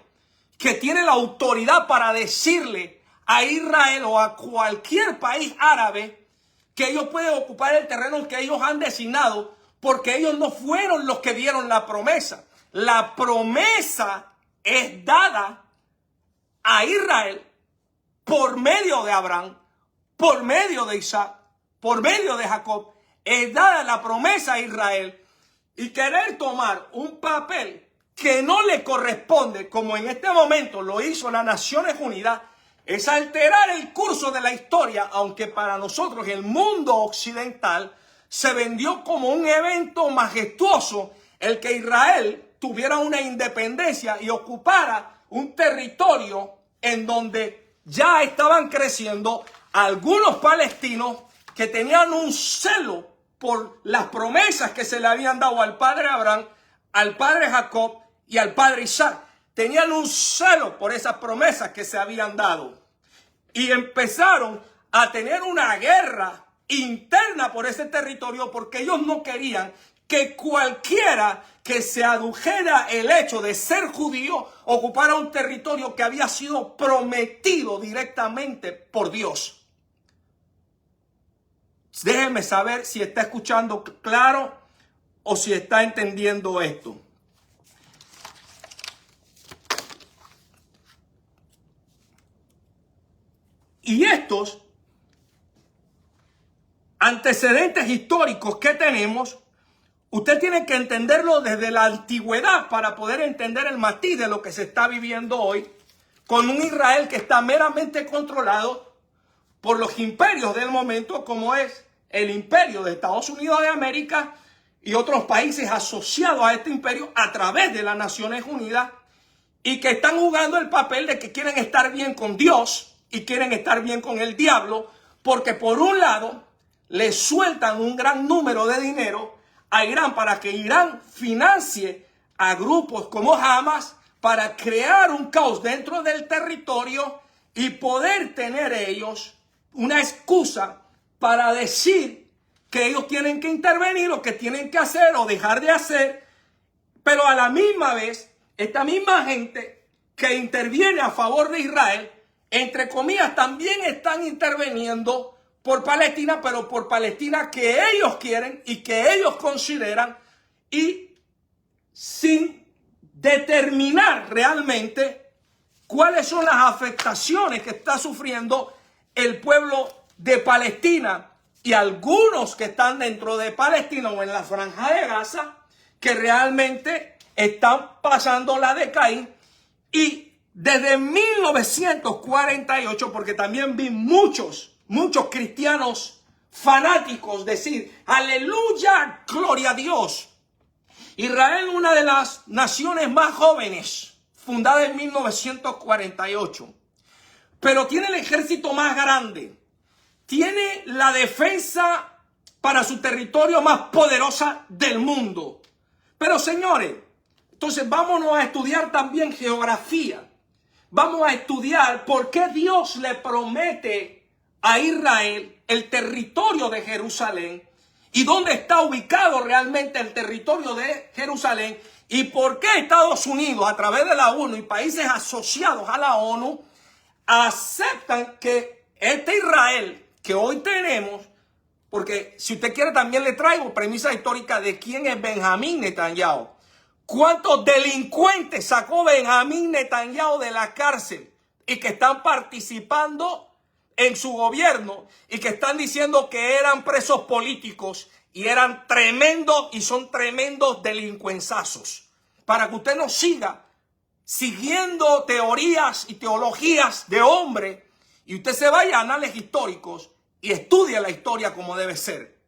que tiene la autoridad para decirle a Israel o a cualquier país árabe que ellos pueden ocupar el terreno que ellos han designado, porque ellos no fueron los que dieron la promesa. La promesa es dada a Israel por medio de Abraham, por medio de Isaac, por medio de Jacob. Es dada la promesa a Israel, y querer tomar un papel que no le corresponde, como en este momento lo hizo las Naciones Unidas, es alterar el curso de la historia, aunque para nosotros el mundo occidental se vendió como un evento majestuoso el que Israel tuviera una independencia y ocupara un territorio en donde ya estaban creciendo algunos palestinos que tenían un celo por las promesas que se le habían dado al padre Abraham, al padre Jacob y al padre Isaac. Tenían un celo por esas promesas que se habían dado. Y empezaron a tener una guerra interna por ese territorio, porque ellos no querían que cualquiera que se adujera el hecho de ser judío ocupara un territorio que había sido prometido directamente por Dios. Déjeme saber si está escuchando claro o si está entendiendo esto. Y estos antecedentes históricos que tenemos, usted tiene que entenderlo desde la antigüedad para poder entender el matiz de lo que se está viviendo hoy, con un Israel que está meramente controlado por los imperios del momento, como es el imperio de Estados Unidos de América y otros países asociados a este imperio a través de las Naciones Unidas, y que están jugando el papel de que quieren estar bien con Dios y quieren estar bien con el diablo, porque por un lado le sueltan un gran número de dinero a Irán para que Irán financie a grupos como Hamas para crear un caos dentro del territorio y poder tener ellos una excusa para decir que ellos tienen que intervenir o que tienen que hacer o dejar de hacer. Pero a la misma vez, esta misma gente que interviene a favor de Israel, entre comillas, también están interviniendo por Palestina, pero por Palestina que ellos quieren y que ellos consideran, y sin determinar realmente cuáles son las afectaciones que está sufriendo el pueblo de Palestina y algunos que están dentro de Palestina o en la Franja de Gaza, que realmente están pasando la de Caín. Y desde 1948, porque también vi muchos cristianos fanáticos decir, aleluya, gloria a Dios. Israel, una de las naciones más jóvenes, fundada en 1948, pero tiene el ejército más grande, tiene la defensa para su territorio más poderosa del mundo. Pero señores, entonces vámonos a estudiar también geografía. Vamos a estudiar por qué Dios le promete a Israel el territorio de Jerusalén y dónde está ubicado realmente el territorio de Jerusalén, y por qué Estados Unidos, a través de la ONU y países asociados a la ONU, aceptan que este Israel que hoy tenemos, porque si usted quiere también le traigo premisa histórica de quién es Benjamín Netanyahu. ¿Cuántos delincuentes sacó Benjamín Netanyahu de la cárcel y que están participando en su gobierno y que están diciendo que eran presos políticos y eran tremendos y son tremendos delincuenzazos? Para que usted no siga siguiendo teorías y teologías de hombre y usted se vaya a anales históricos y estudie la historia como debe ser,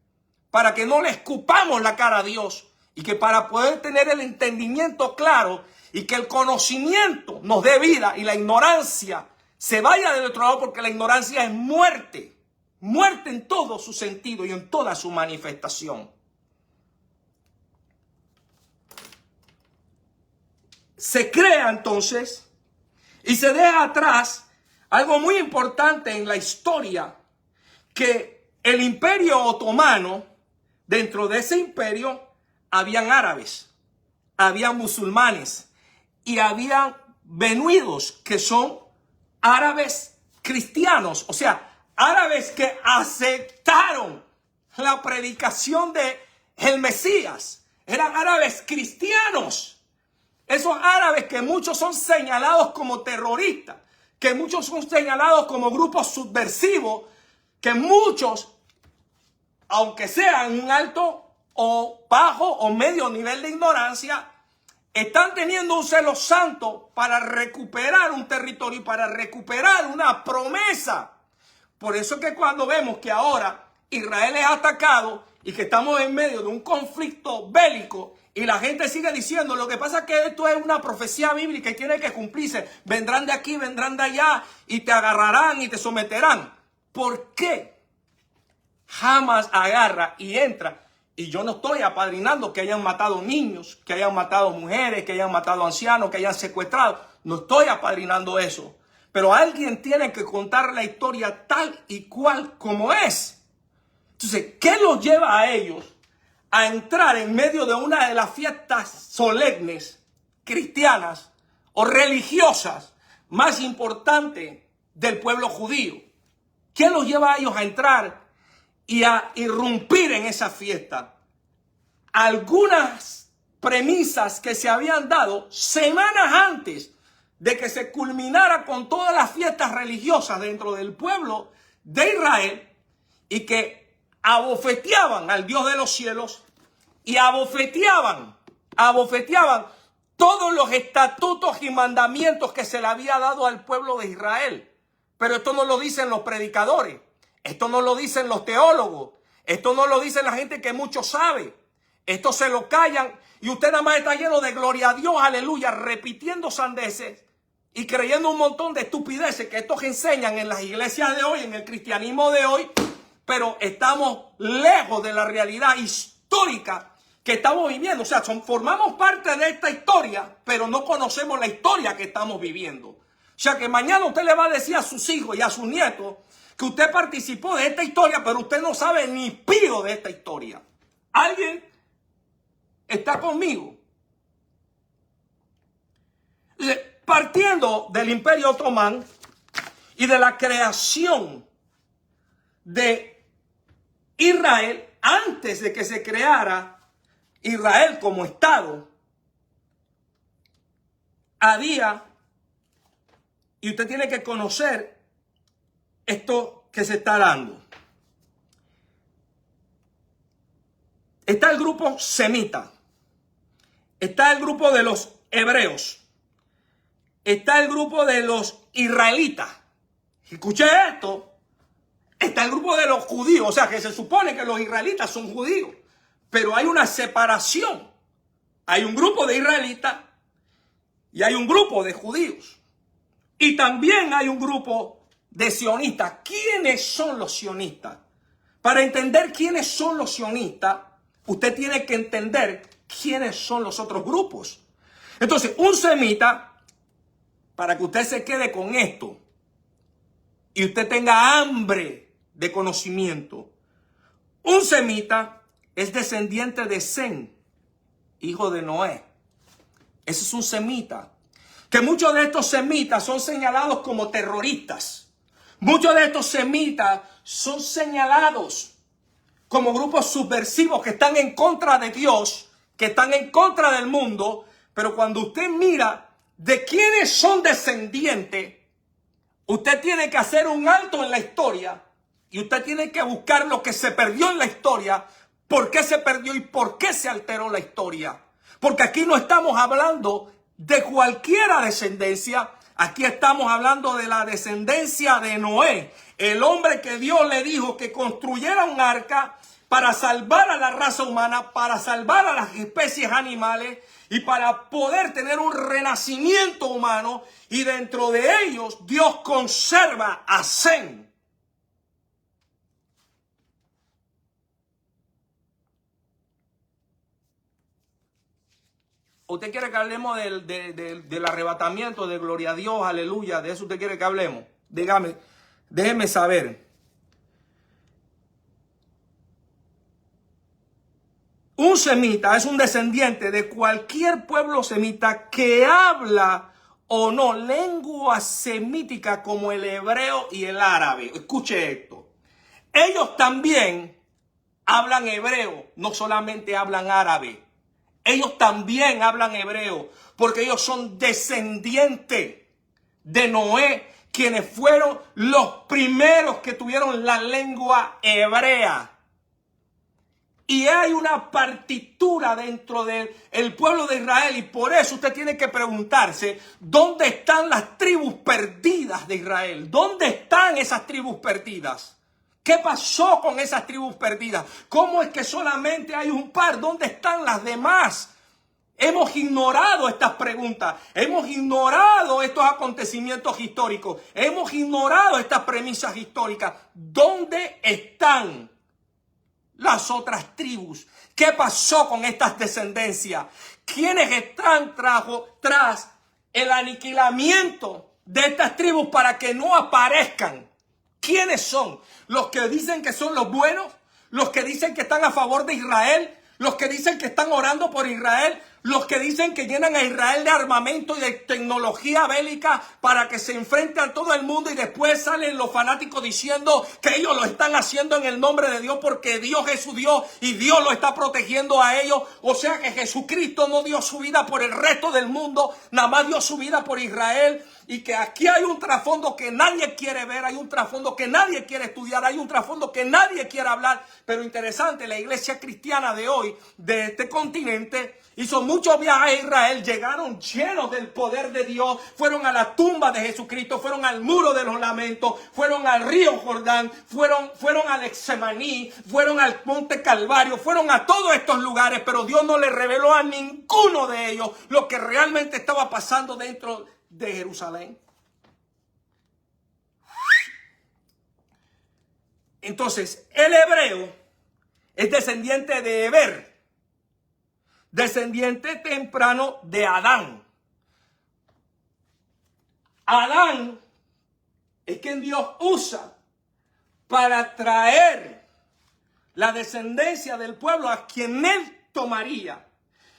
para que no le escupamos la cara a Dios y que para poder tener el entendimiento claro y que el conocimiento nos dé vida y la ignorancia se vaya del otro lado, porque la ignorancia es muerte, muerte en todo su sentido y en toda su manifestación. Se crea entonces y se deja atrás algo muy importante en la historia, que el Imperio Otomano, dentro de ese imperio habían árabes, habían musulmanes y habían beduinos, que son árabes cristianos, o sea, árabes que aceptaron la predicación de el Mesías. Eran árabes cristianos. Esos árabes que muchos son señalados como terroristas, que muchos son señalados como grupos subversivos, que muchos, aunque sean un alto o bajo o medio nivel de ignorancia, están teniendo un celo santo para recuperar un territorio y para recuperar una promesa. Por eso es que cuando vemos que ahora Israel es atacado y que estamos en medio de un conflicto bélico, y la gente sigue diciendo, lo que pasa es que esto es una profecía bíblica y tiene que cumplirse. Vendrán de aquí, vendrán de allá y te agarrarán y te someterán. ¿Por qué Hamas agarra y entra? Y yo no estoy apadrinando que hayan matado niños, que hayan matado mujeres, que hayan matado ancianos, que hayan secuestrado. No estoy apadrinando eso. Pero alguien tiene que contar la historia tal y cual como es. Entonces, ¿qué los lleva a ellos a entrar en medio de una de las fiestas solemnes cristianas o religiosas más importantes del pueblo judío? ¿Qué los lleva a ellos a entrar y a irrumpir en esa fiesta? Algunas premisas que se habían dado semanas antes de que se culminara con todas las fiestas religiosas dentro del pueblo de Israel, y que abofeteaban al Dios de los cielos y abofeteaban todos los estatutos y mandamientos que se le había dado al pueblo de Israel. Pero esto no lo dicen los predicadores, esto no lo dicen los teólogos, esto no lo dice la gente que mucho sabe. Esto se lo callan y usted nada más está lleno de gloria a Dios, aleluya, repitiendo sandeces y creyendo un montón de estupideces que estos enseñan en las iglesias de hoy, en el cristianismo de hoy. Pero estamos lejos de la realidad histórica que estamos viviendo. O sea, formamos parte de esta historia, pero no conocemos la historia que estamos viviendo. O sea, que mañana usted le va a decir a sus hijos y a sus nietos que usted participó de esta historia, pero usted no sabe ni pío de esta historia. ¿Alguien está conmigo? Partiendo del Imperio Otomano y de la creación de Israel, antes de que se creara Israel como Estado, había, y usted tiene que conocer esto que se está dando. Está el grupo semita, está el grupo de los hebreos, está el grupo de los israelitas. Escuche esto. Está el grupo de los judíos, o sea que se supone que los israelitas son judíos, pero hay una separación. Hay un grupo de israelitas y hay un grupo de judíos. Y también hay un grupo de sionistas. ¿Quiénes son los sionistas? Para entender quiénes son los sionistas, usted tiene que entender quiénes son los otros grupos. Entonces, un semita, para que usted se quede con esto y usted tenga hambre de conocimiento, un semita es descendiente de Sem, hijo de Noé. Ese es un semita. Que muchos de estos semitas son señalados como terroristas. Muchos de estos semitas son señalados como grupos subversivos que están en contra de Dios, que están en contra del mundo. Pero cuando usted mira de quiénes son descendientes, usted tiene que hacer un alto en la historia y usted tiene que buscar lo que se perdió en la historia, por qué se perdió y por qué se alteró la historia. Porque aquí no estamos hablando de cualquiera descendencia, Aquí estamos hablando de la descendencia de Noé, el hombre que Dios le dijo que construyera un arca para salvar a la raza humana, para salvar a las especies animales y para poder tener un renacimiento humano. Y dentro de ellos Dios conserva a Sem. ¿Usted quiere que hablemos del arrebatamiento, de gloria a Dios, aleluya? ¿De eso usted quiere que hablemos? Dígame, déjeme saber. Un semita es un descendiente de cualquier pueblo semita que habla o no lengua semítica como el hebreo y el árabe. Escuche esto. Ellos también hablan hebreo, no solamente hablan árabe. Ellos también hablan hebreo, porque ellos son descendientes de Noé, quienes fueron los primeros que tuvieron la lengua hebrea. Y hay una partitura dentro del pueblo de Israel, y por eso usted tiene que preguntarse, ¿dónde están las tribus perdidas de Israel? ¿Dónde están esas tribus perdidas? ¿Qué pasó con esas tribus perdidas? ¿Cómo es que solamente hay un par? ¿Dónde están las demás? Hemos ignorado estas preguntas, hemos ignorado estos acontecimientos históricos, hemos ignorado estas premisas históricas. ¿Dónde están las otras tribus? ¿Qué pasó con estas descendencias? ¿Quiénes están tras el aniquilamiento de estas tribus para que no aparezcan? ¿Quiénes son? ¿Los que dicen que son los buenos? ¿Los que dicen que están a favor de Israel? ¿Los que dicen que están orando por Israel? ¿Los que dicen que llenan a Israel de armamento y de tecnología bélica para que se enfrente a todo el mundo, y después salen los fanáticos diciendo que ellos lo están haciendo en el nombre de Dios porque Dios es su Dios y Dios lo está protegiendo a ellos? O sea que Jesucristo no dio su vida por el resto del mundo, nada más dio su vida por Israel. Y que aquí hay un trasfondo que nadie quiere ver, hay un trasfondo que nadie quiere estudiar, hay un trasfondo que nadie quiere hablar. Pero interesante, la iglesia cristiana de hoy, de este continente, hizo muchos viajes a Israel, llegaron llenos del poder de Dios, fueron a la tumba de Jesucristo, fueron al muro de los lamentos, fueron al río Jordán, fueron al Exemaní, fueron al monte Calvario, fueron a todos estos lugares, pero Dios no le reveló a ninguno de ellos lo que realmente estaba pasando dentro de Jerusalén. Entonces, el hebreo es descendiente de Heber, descendiente temprano de Adán. Adán es quien Dios usa para traer la descendencia del pueblo a quien él tomaría.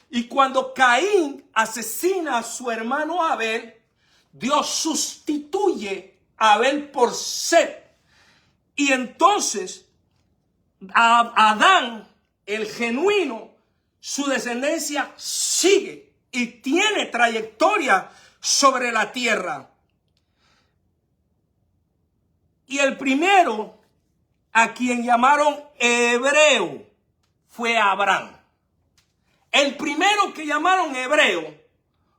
Y cuando Caín asesina a su hermano Abel, Dios sustituye a Abel por Set. Y entonces a Adán, el genuino, su descendencia sigue y tiene trayectoria sobre la tierra. Y el primero a quien llamaron hebreo fue Abraham. El primero que llamaron hebreo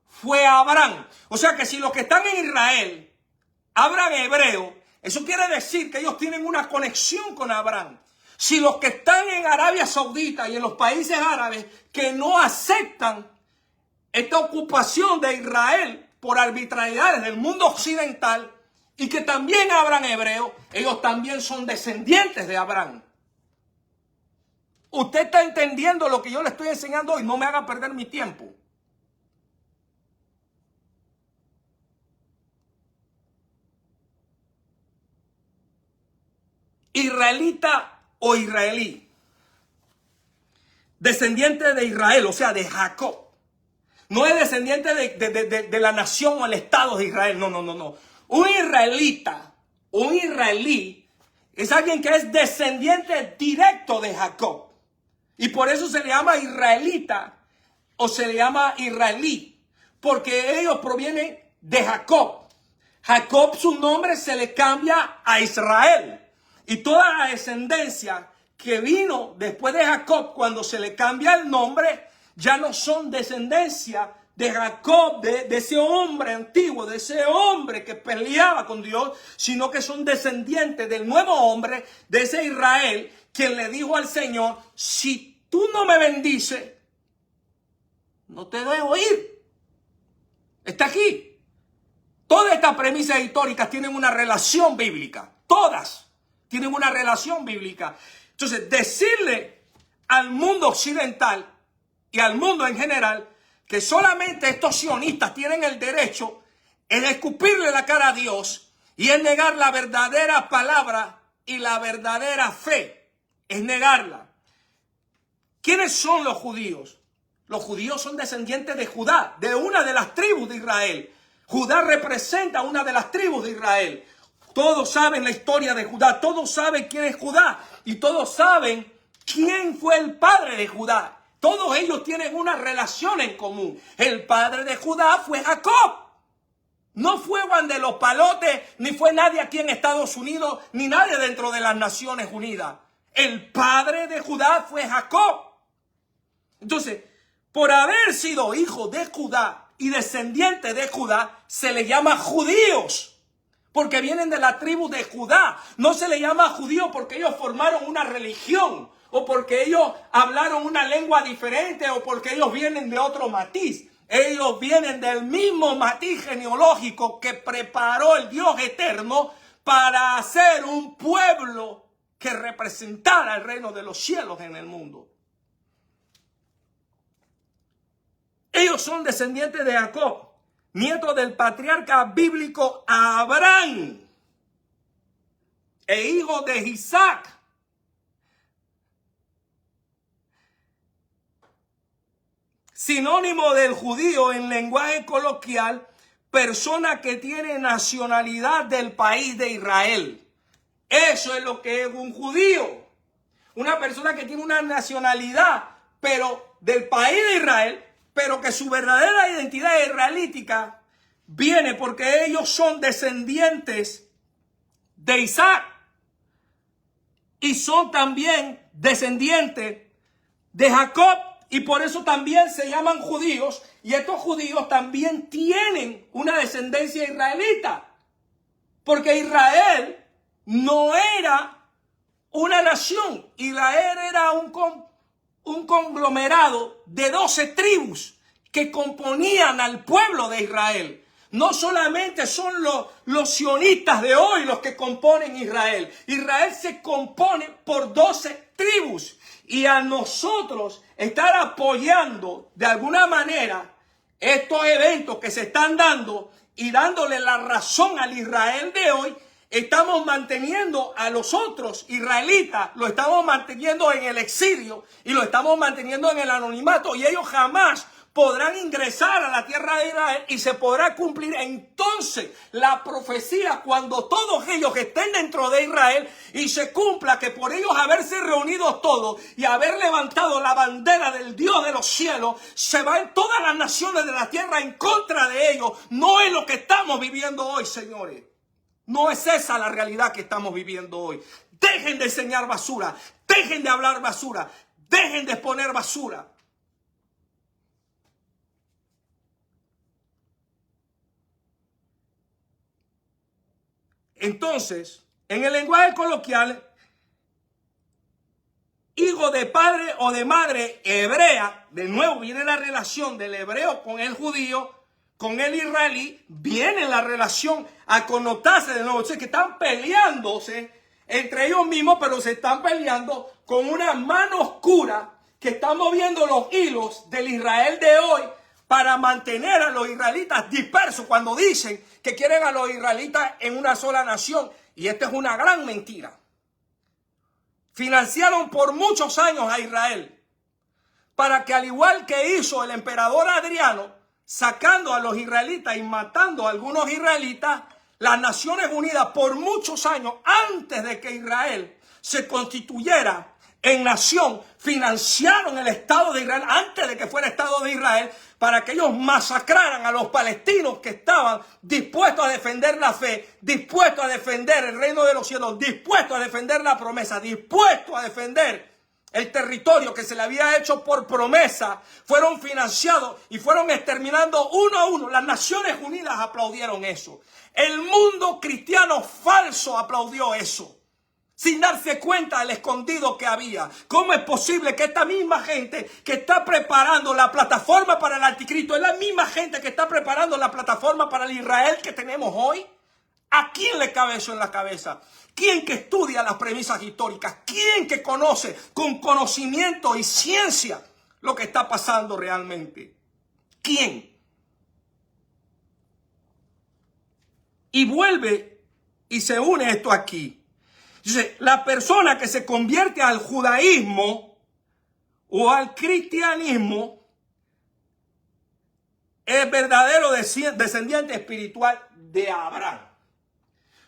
fue Abraham. O sea que si los que están en Israel hablan hebreo, eso quiere decir que ellos tienen una conexión con Abraham. Si los que están en Arabia Saudita y en los países árabes que no aceptan esta ocupación de Israel por arbitrariedades del mundo occidental y que también hablan hebreo, ellos también son descendientes de Abraham. Usted está entendiendo lo que yo le estoy enseñando hoy. No me haga perder mi tiempo. Israelita o israelí, descendiente de Israel, o sea, de Jacob. No es descendiente de la nación o el estado de Israel. No. Un israelita, un israelí, es alguien que es descendiente directo de Jacob. Y por eso se le llama israelita o se le llama israelí, porque ellos provienen de Jacob. Jacob, su nombre se le cambia a Israel. Y toda la descendencia que vino después de Jacob, cuando se le cambia el nombre, ya no son descendencia de Jacob, de ese hombre antiguo, de ese hombre que peleaba con Dios, sino que son descendientes del nuevo hombre, de ese Israel, quien le dijo al Señor, si tú no me bendices, no te dejo ir. Está aquí. Todas estas premisas históricas tienen una relación bíblica. Todas tienen una relación bíblica. Entonces, decirle al mundo occidental y al mundo en general que solamente estos sionistas tienen el derecho en escupirle la cara a Dios y en negar la verdadera palabra y la verdadera fe, es negarla. ¿Quiénes son los judíos? Los judíos son descendientes de Judá, de una de las tribus de Israel. Judá representa una de las tribus de Israel. Todos saben la historia de Judá, todos saben quién es Judá y todos saben quién fue el padre de Judá. Todos ellos tienen una relación en común. El padre de Judá fue Jacob. No fue Juan de los Palotes, ni fue nadie aquí en Estados Unidos, ni nadie dentro de las Naciones Unidas. El padre de Judá fue Jacob. Entonces, por haber sido hijo de Judá y descendiente de Judá, se le llama judíos. Porque vienen de la tribu de Judá. No se le llama judío porque ellos formaron una religión, o porque ellos hablaron una lengua diferente, o porque ellos vienen de otro matiz. Ellos vienen del mismo matiz genealógico que preparó el Dios eterno para hacer un pueblo que representara el reino de los cielos en el mundo. Ellos son descendientes de Jacob, nieto del patriarca bíblico Abraham, e hijo de Isaac. Sinónimo del judío en lenguaje coloquial, persona que tiene nacionalidad del país de Israel. Eso es lo que es un judío. Una persona que tiene una nacionalidad, pero del país de Israel, pero que su verdadera identidad israelítica viene porque ellos son descendientes de Isaac y son también descendientes de Jacob. Y por eso también se llaman judíos. Y estos judíos también tienen una descendencia israelita. Porque Israel no era una nación. Israel era un conglomerado de 12 tribus que componían al pueblo de Israel. No solamente son los sionistas de hoy los que componen Israel. Israel se compone por 12 tribus. Y a nosotros estar apoyando de alguna manera estos eventos que se están dando y dándole la razón al Israel de hoy, estamos manteniendo a los otros israelitas, lo estamos manteniendo en el exilio y lo estamos manteniendo en el anonimato, y ellos jamás podrán ingresar a la tierra de Israel y se podrá cumplir entonces la profecía cuando todos ellos estén dentro de Israel y se cumpla que por ellos haberse reunido todos y haber levantado la bandera del Dios de los cielos, se van todas las naciones de la tierra en contra de ellos. No es lo que estamos viviendo hoy, señores. No es esa la realidad que estamos viviendo hoy. Dejen de enseñar basura, dejen de hablar basura, dejen de exponer basura. Entonces, en el lenguaje coloquial, hijo de padre o de madre hebrea, de nuevo viene la relación del hebreo con el judío, con el israelí, viene la relación a connotarse de nuevo. O sea, que están peleándose entre ellos mismos, pero se están peleando con una mano oscura que está moviendo los hilos del Israel de hoy para mantener a los israelitas dispersos cuando dicen que quieren a los israelitas en una sola nación. Y esta es una gran mentira. Financiaron por muchos años a Israel para que, al igual que hizo el emperador Adriano, sacando a los israelitas y matando a algunos israelitas, las Naciones Unidas por muchos años, antes de que Israel se constituyera en nación, financiaron el Estado de Israel, antes de que fuera Estado de Israel, para que ellos masacraran a los palestinos que estaban dispuestos a defender la fe, dispuestos a defender el reino de los cielos, dispuestos a defender la promesa, dispuestos a defender el territorio que se le había hecho por promesa, fueron financiados y fueron exterminando uno a uno. Las Naciones Unidas aplaudieron eso. El mundo cristiano falso aplaudió eso, sin darse cuenta del escondido que había. ¿Cómo es posible que esta misma gente que está preparando la plataforma para el anticristo es la misma gente que está preparando la plataforma para el Israel que tenemos hoy? ¿A quién le cabe eso en la cabeza? ¿Quién que estudia las premisas históricas? ¿Quién que conoce con conocimiento y ciencia lo que está pasando realmente? ¿Quién? Y vuelve y se une esto aquí. Dice, la persona que se convierte al judaísmo o al cristianismo es verdadero descendiente espiritual de Abraham.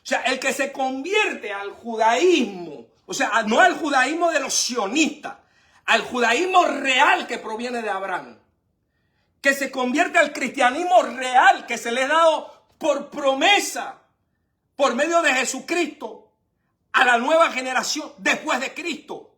O sea, el que se convierte al judaísmo, o sea, no al judaísmo de los sionistas, al judaísmo real que proviene de Abraham, que se convierte al cristianismo real que se le ha dado por promesa, por medio de Jesucristo, a la nueva generación después de Cristo.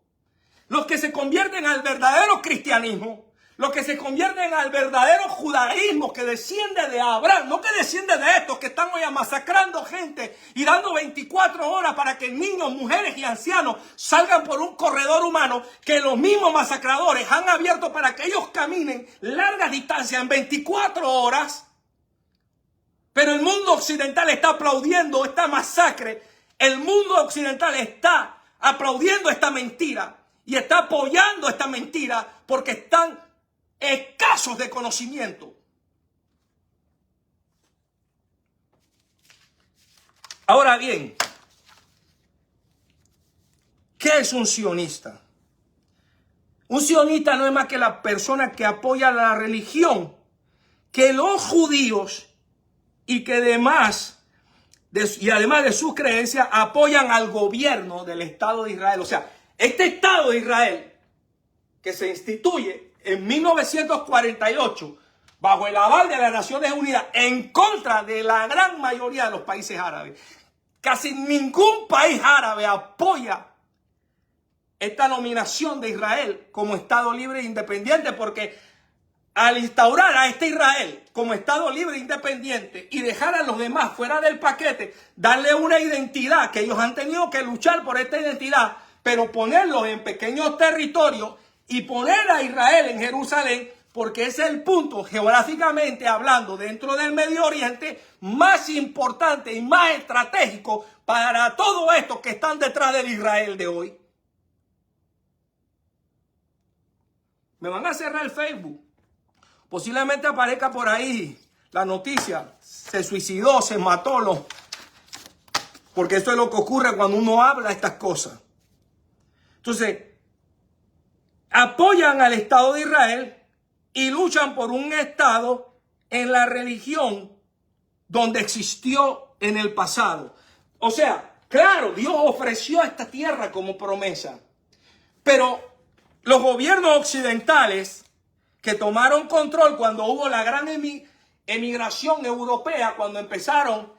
Los que se convierten al verdadero cristianismo, los que se convierten al verdadero judaísmo que desciende de Abraham, no que desciende de estos que están hoy masacrando gente y dando 24 horas para que niños, mujeres y ancianos salgan por un corredor humano que los mismos masacradores han abierto para que ellos caminen largas distancias en 24 horas. Pero el mundo occidental está aplaudiendo esta masacre. El mundo occidental está aplaudiendo esta mentira y está apoyando esta mentira porque están escasos de conocimiento. Ahora bien, ¿qué es un sionista? Un sionista no es más que la persona que apoya la religión que los judíos y que además de sus creencias apoyan al gobierno del Estado de Israel. O sea, este Estado de Israel que se instituye en 1948 bajo el aval de las Naciones Unidas en contra de la gran mayoría de los países árabes. Casi ningún país árabe apoya esta nominación de Israel como Estado libre e independiente, porque al instaurar a este Israel como Estado libre e independiente y dejar a los demás fuera del paquete, darle una identidad que ellos han tenido que luchar por esta identidad, pero ponerlos en pequeños territorios y poner a Israel en Jerusalén, porque ese es el punto geográficamente hablando dentro del Medio Oriente más importante y más estratégico para todos estos que están detrás del Israel de hoy. Me van a cerrar el Facebook. Posiblemente aparezca por ahí la noticia. Se suicidó, se mató. Porque esto es lo que ocurre cuando uno habla estas cosas. Entonces, apoyan al Estado de Israel y luchan por un Estado en la religión donde existió en el pasado. O sea, claro, Dios ofreció esta tierra como promesa. Pero los gobiernos occidentales que tomaron control cuando hubo la gran emigración europea, cuando empezaron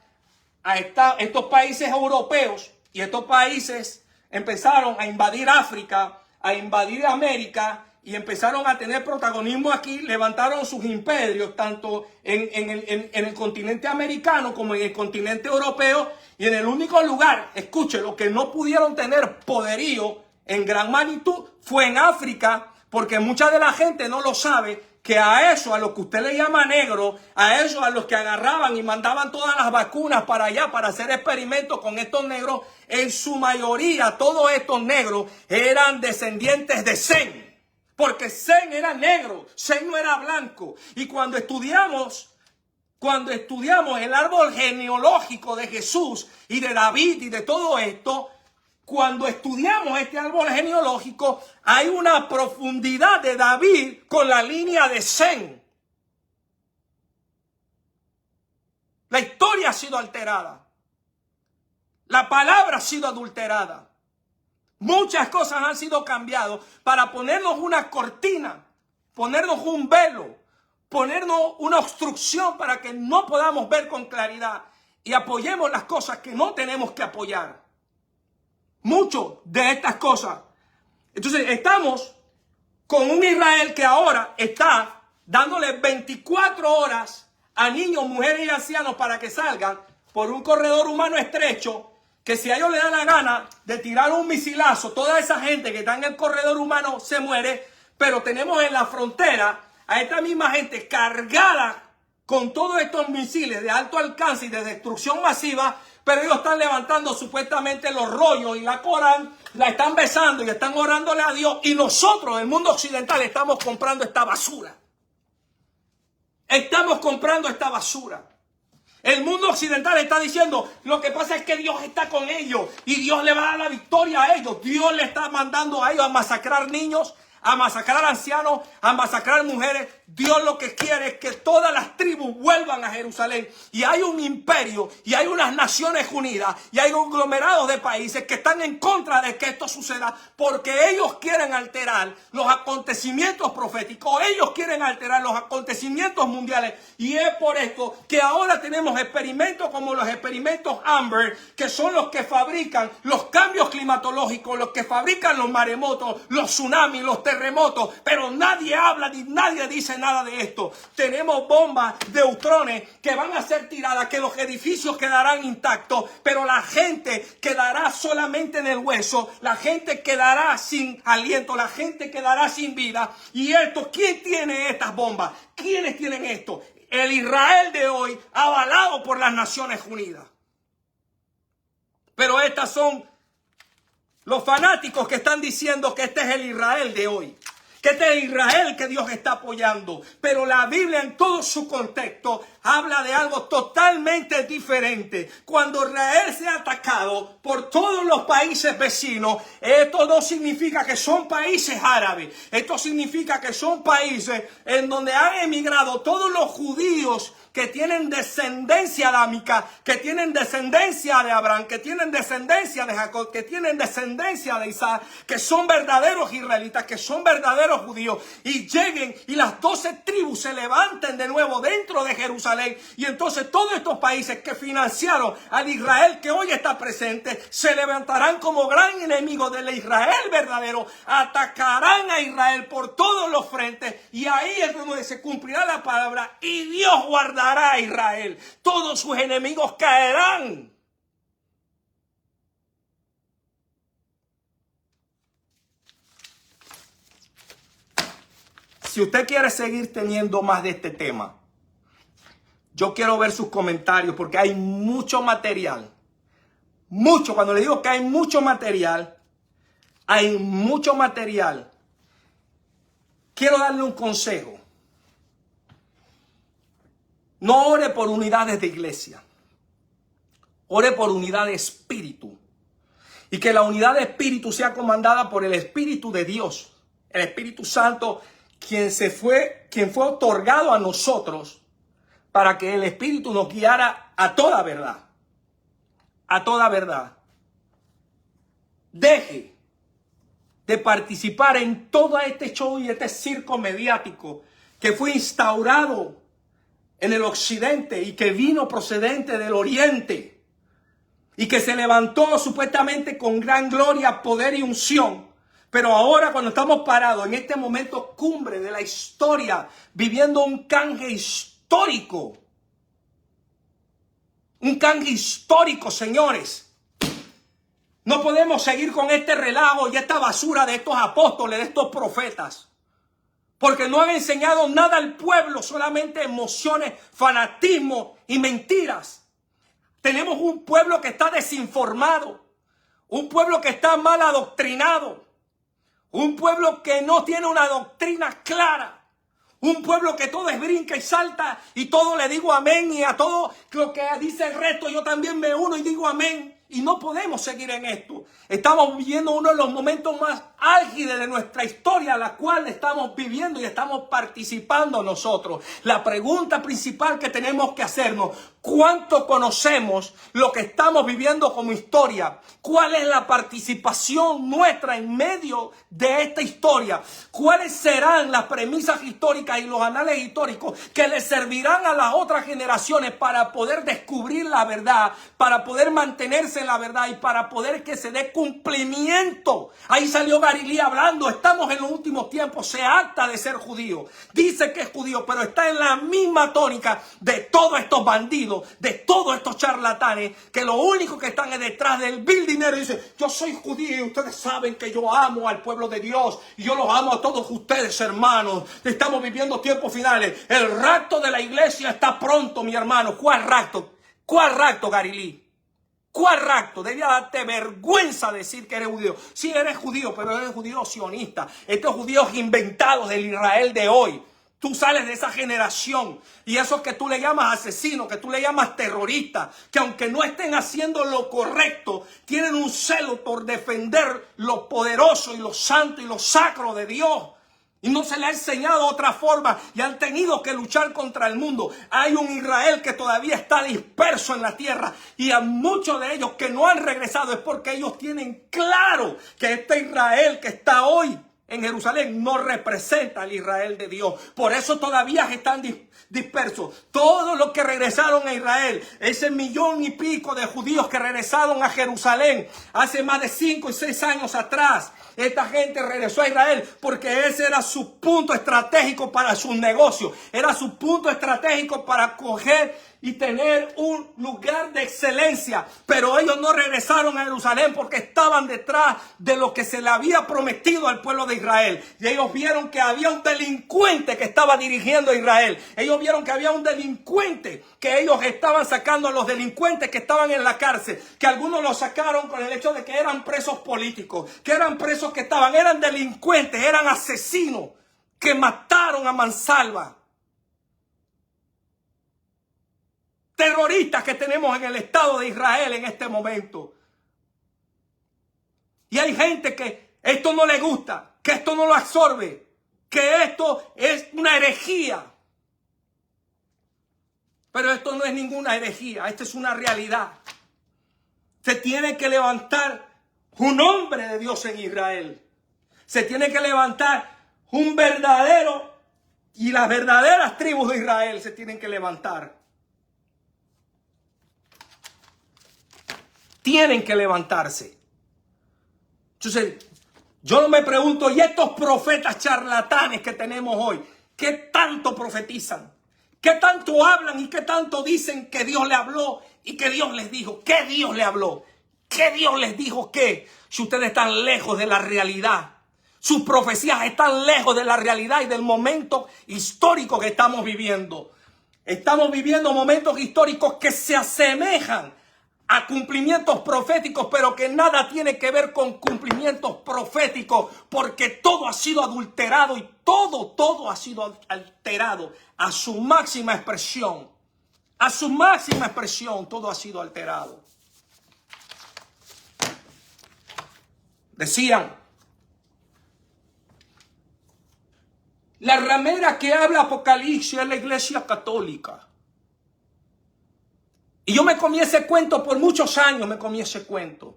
a estos países europeos y estos países empezaron a invadir África, a invadir América y empezaron a tener protagonismo aquí, levantaron sus imperios tanto en el continente americano como en el continente europeo, y en el único lugar, escúchelo, que no pudieron tener poderío en gran magnitud fue en África, porque mucha de la gente no lo sabe, que a eso, a lo que usted le llama negro, a eso, a los que agarraban y mandaban todas las vacunas para allá para hacer experimentos con estos negros, en su mayoría todos estos negros eran descendientes de Sem, porque Sem era negro, Sem no era blanco. Y cuando estudiamos el árbol genealógico de Jesús y de David y de todo esto, cuando estudiamos este árbol genealógico, hay una profundidad de David con la línea de Sem. La historia ha sido alterada. La palabra ha sido adulterada. Muchas cosas han sido cambiadas para ponernos una cortina, ponernos un velo, ponernos una obstrucción para que no podamos ver con claridad y apoyemos las cosas que no tenemos que apoyar. Muchas de estas cosas Entonces estamos con un Israel que ahora está dándole 24 horas a niños, mujeres y ancianos para que salgan por un corredor humano estrecho, que si a ellos les da la gana de tirar un misilazo, toda esa gente que está en el corredor humano se muere, pero tenemos en la frontera a esta misma gente cargada con todos estos misiles de alto alcance y de destrucción masiva, pero ellos están levantando supuestamente los rollos y la Corán, la están besando y están orándole a Dios, y nosotros, el mundo occidental, estamos comprando esta basura. Estamos comprando esta basura. El mundo occidental está diciendo, lo que pasa es que Dios está con ellos y Dios le va a dar la victoria a ellos. Dios le está mandando a ellos a masacrar niños, a masacrar ancianos, a masacrar mujeres. Dios lo que quiere es que todas las tribus vuelvan a Jerusalén. Y hay un imperio, y hay unas Naciones Unidas, y hay conglomerados de países que están en contra de que esto suceda, porque ellos quieren alterar los acontecimientos proféticos, ellos quieren alterar los acontecimientos mundiales. Y es por esto que ahora tenemos experimentos como los experimentos Amber, que son los que fabrican los cambios climatológicos, los que fabrican los maremotos, los tsunamis, los terremotos, pero nadie habla ni nadie dice nada de esto. Tenemos bombas de neutrones que van a ser tiradas, que los edificios quedarán intactos, pero la gente quedará solamente en el hueso, la gente quedará sin aliento, la gente quedará sin vida. Y esto, ¿quién tiene estas bombas? ¿Quiénes tienen esto? El Israel de hoy, avalado por las Naciones Unidas. Pero estas son los fanáticos que están diciendo que este es el Israel de hoy, que este es el Israel que Dios está apoyando. Pero la Biblia en todo su contexto habla de algo totalmente diferente. Cuando Israel sea atacado por todos los países vecinos, esto no significa que son países árabes. Esto significa que son países en donde han emigrado todos los judíos que tienen descendencia adámica, que tienen descendencia de Abraham, que tienen descendencia de Jacob, que tienen descendencia de Isaac, que son verdaderos israelitas, que son verdaderos judíos, y lleguen y las 12 tribus se levanten de nuevo dentro de Jerusalén. Y entonces todos estos países que financiaron al Israel que hoy está presente se levantarán como gran enemigo del Israel verdadero, atacarán a Israel por todos los frentes, y ahí es donde se cumplirá la palabra, y Dios guardará a Israel. Todos sus enemigos caerán. Si usted quiere seguir teniendo más de este tema, yo quiero ver sus comentarios, porque hay mucho material. Mucho. Cuando le digo que hay mucho material, hay mucho material. Quiero darle un consejo. No ore por unidades de iglesia. Ore por unidad de espíritu. Y que la unidad de espíritu sea comandada por el Espíritu de Dios. El Espíritu Santo, quien fue otorgado a nosotros para que el Espíritu nos guiara a toda verdad. A toda verdad. Deje de participar en todo este show y este circo mediático que fue instaurado en el occidente y que vino procedente del oriente y que se levantó supuestamente con gran gloria, poder y unción. Pero ahora, cuando estamos parados en este momento cumbre de la historia, viviendo un canje histórico, señores, no podemos seguir con este relajo y esta basura de estos apóstoles, de estos profetas. Porque no han enseñado nada al pueblo, solamente emociones, fanatismo y mentiras. Tenemos un pueblo que está desinformado, un pueblo que está mal adoctrinado, un pueblo que no tiene una doctrina clara, un pueblo que todo es brinca y salta y todo le digo amén, y a todo lo que dice el resto yo también me uno y digo amén. Y no podemos seguir en esto. Estamos viviendo uno de los momentos más álgidos de nuestra historia, la cual estamos viviendo y estamos participando nosotros. La pregunta principal que tenemos que hacernos: ¿cuánto conocemos lo que estamos viviendo como historia? ¿Cuál es la participación nuestra en medio de esta historia? ¿Cuáles serán las premisas históricas y los anales históricos que le servirán a las otras generaciones para poder descubrir la verdad, para poder mantenerse en la verdad y para poder que se dé cumplimiento? Ahí salió Gary Lee hablando, estamos en los últimos tiempos, se acta de ser judío, dice que es judío, pero está en la misma tónica de todos estos bandidos, de todos estos charlatanes, que lo único que están es detrás del vil dinero. Y dice, yo soy judío y ustedes saben que yo amo al pueblo de Dios y yo los amo a todos ustedes, hermanos. Estamos viviendo tiempos finales. El rapto de la iglesia está pronto, mi hermano. ¿Cuál rapto? ¿Cuál rapto, Gary Lee? ¿Cuál rapto? Debía darte vergüenza decir que eres judío. Sí, eres judío, pero eres judío sionista. Estos judíos inventados del Israel de hoy. Tú sales de esa generación y esos que tú le llamas asesinos, que tú le llamas terroristas, que aunque no estén haciendo lo correcto, tienen un celo por defender lo poderoso y lo santo y lo sacro de Dios. Y no se le ha enseñado otra forma y han tenido que luchar contra el mundo. Hay un Israel que todavía está disperso en la tierra y a muchos de ellos que no han regresado es porque ellos tienen claro que este Israel que está hoy en Jerusalén no representa al Israel de Dios. Por eso todavía están dispersos. Todos los que regresaron a Israel, ese 1,000,000 y pico de judíos que regresaron a Jerusalén hace más de 5 y 6 años atrás, esta gente regresó a Israel porque ese era su punto estratégico para sus negocios. Era su punto estratégico para coger y tener un lugar de excelencia. Pero ellos no regresaron a Jerusalén porque estaban detrás de lo que se le había prometido al pueblo de Israel. Y ellos vieron que había un delincuente que estaba dirigiendo a Israel. Ellos vieron que había un delincuente, que ellos estaban sacando a los delincuentes que estaban en la cárcel. Que algunos los sacaron con el hecho de que eran presos políticos, que eran presos que eran delincuentes, eran asesinos, que mataron a mansalva. Terroristas que tenemos en el Estado de Israel en este momento. Y hay gente que esto no le gusta, que esto no lo absorbe, que esto es una herejía. Pero esto no es ninguna herejía, esto es una realidad. Se tiene que levantar un hombre de Dios en Israel. Se tiene que levantar un verdadero, y las verdaderas tribus de Israel se tienen que levantar. Tienen que levantarse. Entonces, yo no me pregunto, ¿y estos profetas charlatanes que tenemos hoy? ¿Qué tanto profetizan? ¿Qué tanto hablan y qué tanto dicen que Dios le habló y que Dios les dijo? ¿Qué Dios le habló? ¿Qué Dios les dijo qué? Si ustedes están lejos de la realidad. Sus profecías están lejos de la realidad y del momento histórico que estamos viviendo. Estamos viviendo momentos históricos que se asemejan a cumplimientos proféticos, pero que nada tiene que ver con cumplimientos proféticos, porque todo ha sido adulterado y todo ha sido alterado a su máxima expresión. A su máxima expresión todo ha sido alterado. Decían, la ramera que habla Apocalipsis es la Iglesia Católica. Y yo me comí ese cuento por muchos años, me comí ese cuento.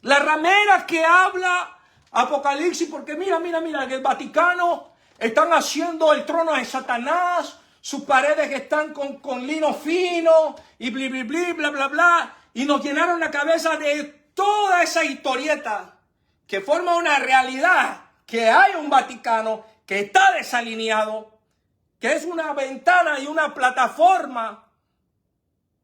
La ramera que habla Apocalipsis, porque mira, en el Vaticano están haciendo el trono de Satanás, sus paredes que están con lino fino y bla, bla, bla, y nos llenaron la cabeza de toda esa historieta que forma una realidad, que hay un Vaticano que está desalineado, que es una ventana y una plataforma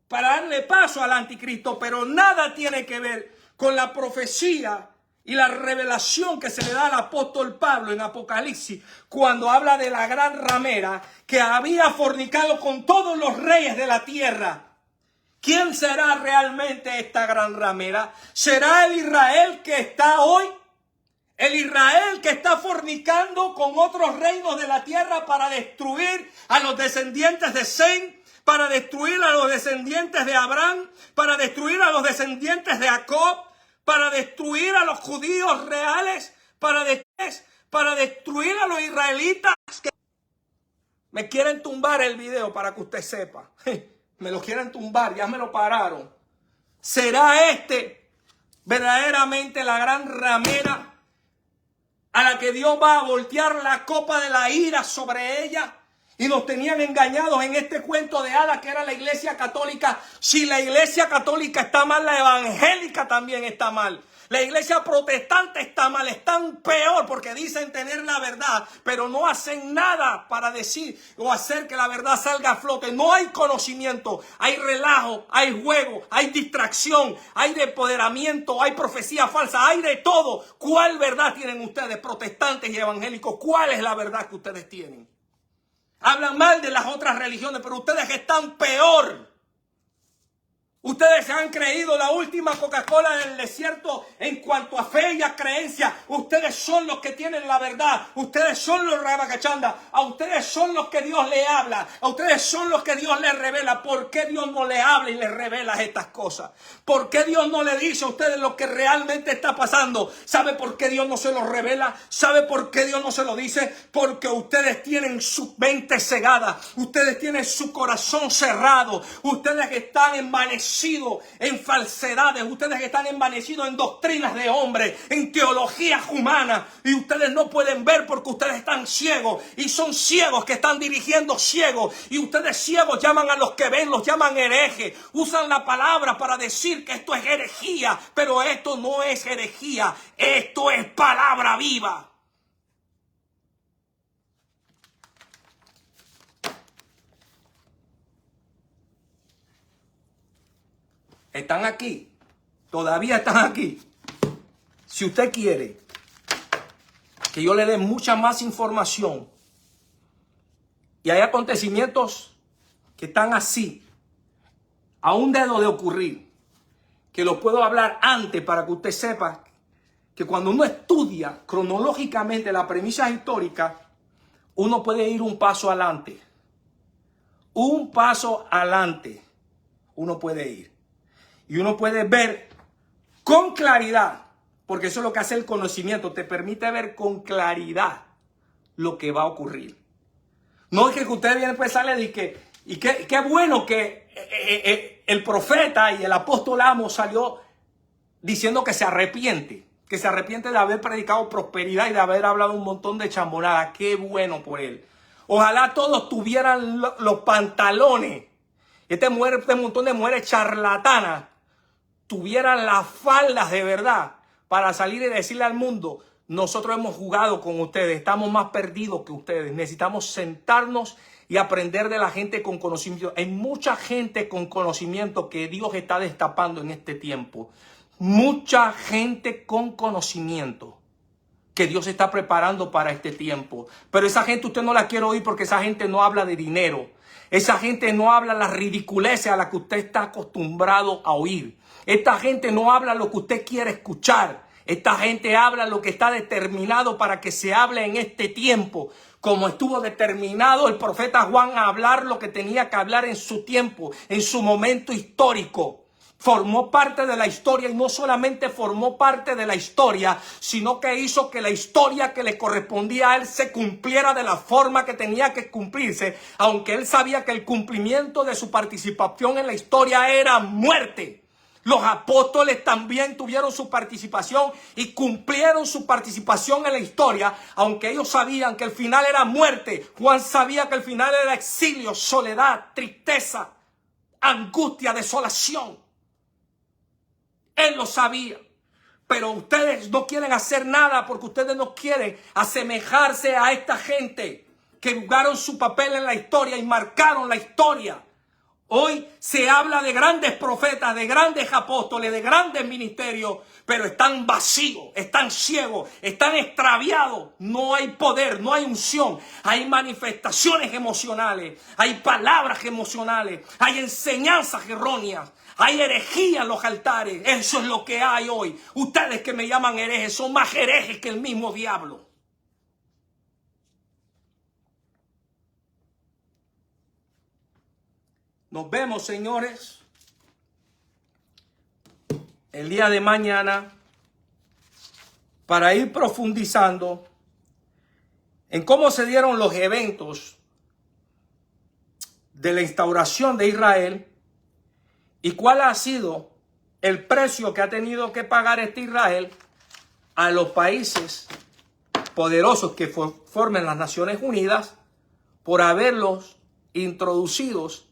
para darle paso al anticristo, pero nada tiene que ver con la profecía y la revelación que se le da al apóstol Pablo en Apocalipsis, cuando habla de la gran ramera que había fornicado con todos los reyes de la tierra. ¿Quién será realmente esta gran ramera? ¿Será el Israel que está hoy? El Israel que está fornicando con otros reinos de la tierra para destruir a los descendientes de Sem, para destruir a los descendientes de Abraham, para destruir a los descendientes de Jacob, para destruir a los judíos reales, para destruir a los israelitas. Me quieren tumbar el video para que usted sepa. Me lo quieren tumbar, ya me lo pararon. ¿Será este verdaderamente la gran ramera a la que Dios va a voltear la copa de la ira sobre ella? Y nos tenían engañados en este cuento de hadas que era la Iglesia Católica. Si la Iglesia Católica está mal, la evangélica también está mal. La iglesia protestante está mal, están peor porque dicen tener la verdad, pero no hacen nada para decir o hacer que la verdad salga a flote. No hay conocimiento, hay relajo, hay juego, hay distracción, hay empoderamiento, hay profecía falsa, hay de todo. ¿Cuál verdad tienen ustedes, protestantes y evangélicos? ¿Cuál es la verdad que ustedes tienen? Hablan mal de las otras religiones, pero ustedes están peor. Ustedes se han creído la última Coca-Cola del desierto en cuanto a fe y a creencia. Ustedes son los que tienen la verdad. Ustedes son los rabacachanda. A ustedes son los que Dios le habla. A ustedes son los que Dios les revela. ¿Por qué Dios no le habla y les revela estas cosas? ¿Por qué Dios no le dice a ustedes lo que realmente está pasando? ¿Sabe por qué Dios no se lo revela? ¿Sabe por qué Dios no se lo dice? Porque ustedes tienen su mente cegada. Ustedes tienen su corazón cerrado. Ustedes están envanecidos en falsedades, ustedes están envanecidos en doctrinas de hombres, en teologías humanas, y ustedes no pueden ver porque ustedes están ciegos, y son ciegos que están dirigiendo ciegos, y ustedes ciegos llaman a los que ven, los llaman herejes, usan la palabra para decir que esto es herejía, pero esto no es herejía, esto es palabra viva. Están aquí, todavía están aquí. Si usted quiere que yo le dé mucha más información y hay acontecimientos que están así, a un dedo de ocurrir, que lo puedo hablar antes para que usted sepa que cuando uno estudia cronológicamente las premisas históricas, uno puede ir un paso adelante. Un paso adelante uno puede ir. Y uno puede ver con claridad, porque eso es lo que hace el conocimiento, te permite ver con claridad lo que va a ocurrir. No es que usted viene pues sale de que, y qué bueno que el profeta y el apóstol Amos salió diciendo que se arrepiente de haber predicado prosperidad y de haber hablado un montón de chambonadas. Qué bueno por él. Ojalá todos tuvieran los pantalones. Este montón de mujeres charlatanas tuvieran las faldas de verdad para salir y decirle al mundo: nosotros hemos jugado con ustedes, estamos más perdidos que ustedes, necesitamos sentarnos y aprender de la gente con conocimiento. Hay mucha gente con conocimiento que Dios está destapando en este tiempo, mucha gente con conocimiento que Dios está preparando para este tiempo, pero esa gente usted no la quiere oír porque esa gente no habla de dinero, esa gente no habla las ridiculeces a las que usted está acostumbrado a oír. Esta gente no habla lo que usted quiere escuchar. Esta gente habla lo que está determinado para que se hable en este tiempo. Como estuvo determinado el profeta Juan a hablar lo que tenía que hablar en su tiempo, en su momento histórico. Formó parte de la historia y no solamente formó parte de la historia, sino que hizo que la historia que le correspondía a él se cumpliera de la forma que tenía que cumplirse, aunque él sabía que el cumplimiento de su participación en la historia era muerte. Los apóstoles también tuvieron su participación y cumplieron su participación en la historia, aunque ellos sabían que el final era muerte. Juan sabía que el final era exilio, soledad, tristeza, angustia, desolación. Él lo sabía. Pero ustedes no quieren hacer nada porque ustedes no quieren asemejarse a esta gente que jugaron su papel en la historia y marcaron la historia. Hoy se habla de grandes profetas, de grandes apóstoles, de grandes ministerios, pero están vacíos, están ciegos, están extraviados. No hay poder, no hay unción, hay manifestaciones emocionales, hay palabras emocionales, hay enseñanzas erróneas, hay herejía en los altares. Eso es lo que hay hoy. Ustedes que me llaman herejes son más herejes que el mismo diablo. Nos vemos, señores, el día de mañana para ir profundizando en cómo se dieron los eventos de la instauración de Israel y cuál ha sido el precio que ha tenido que pagar este Israel a los países poderosos que forman las Naciones Unidas por haberlos introducidos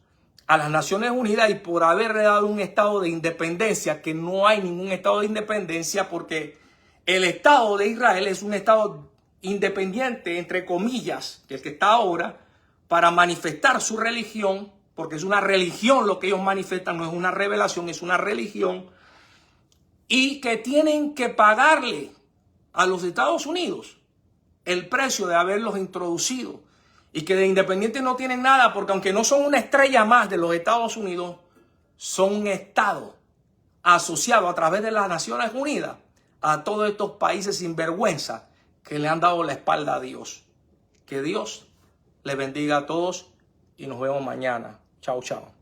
a las Naciones Unidas y por haberle dado un estado de independencia, que no hay ningún estado de independencia, porque el Estado de Israel es un estado independiente, entre comillas, que el que está ahora, para manifestar su religión, porque es una religión lo que ellos manifiestan, no es una revelación, es una religión, y que tienen que pagarle a los Estados Unidos el precio de haberlos introducido, y que de independientes no tienen nada, porque aunque no son una estrella más de los Estados Unidos, son un estado asociado a través de las Naciones Unidas a todos estos países sinvergüenza que le han dado la espalda a Dios. Que Dios les bendiga a todos y nos vemos mañana. Chao, chao.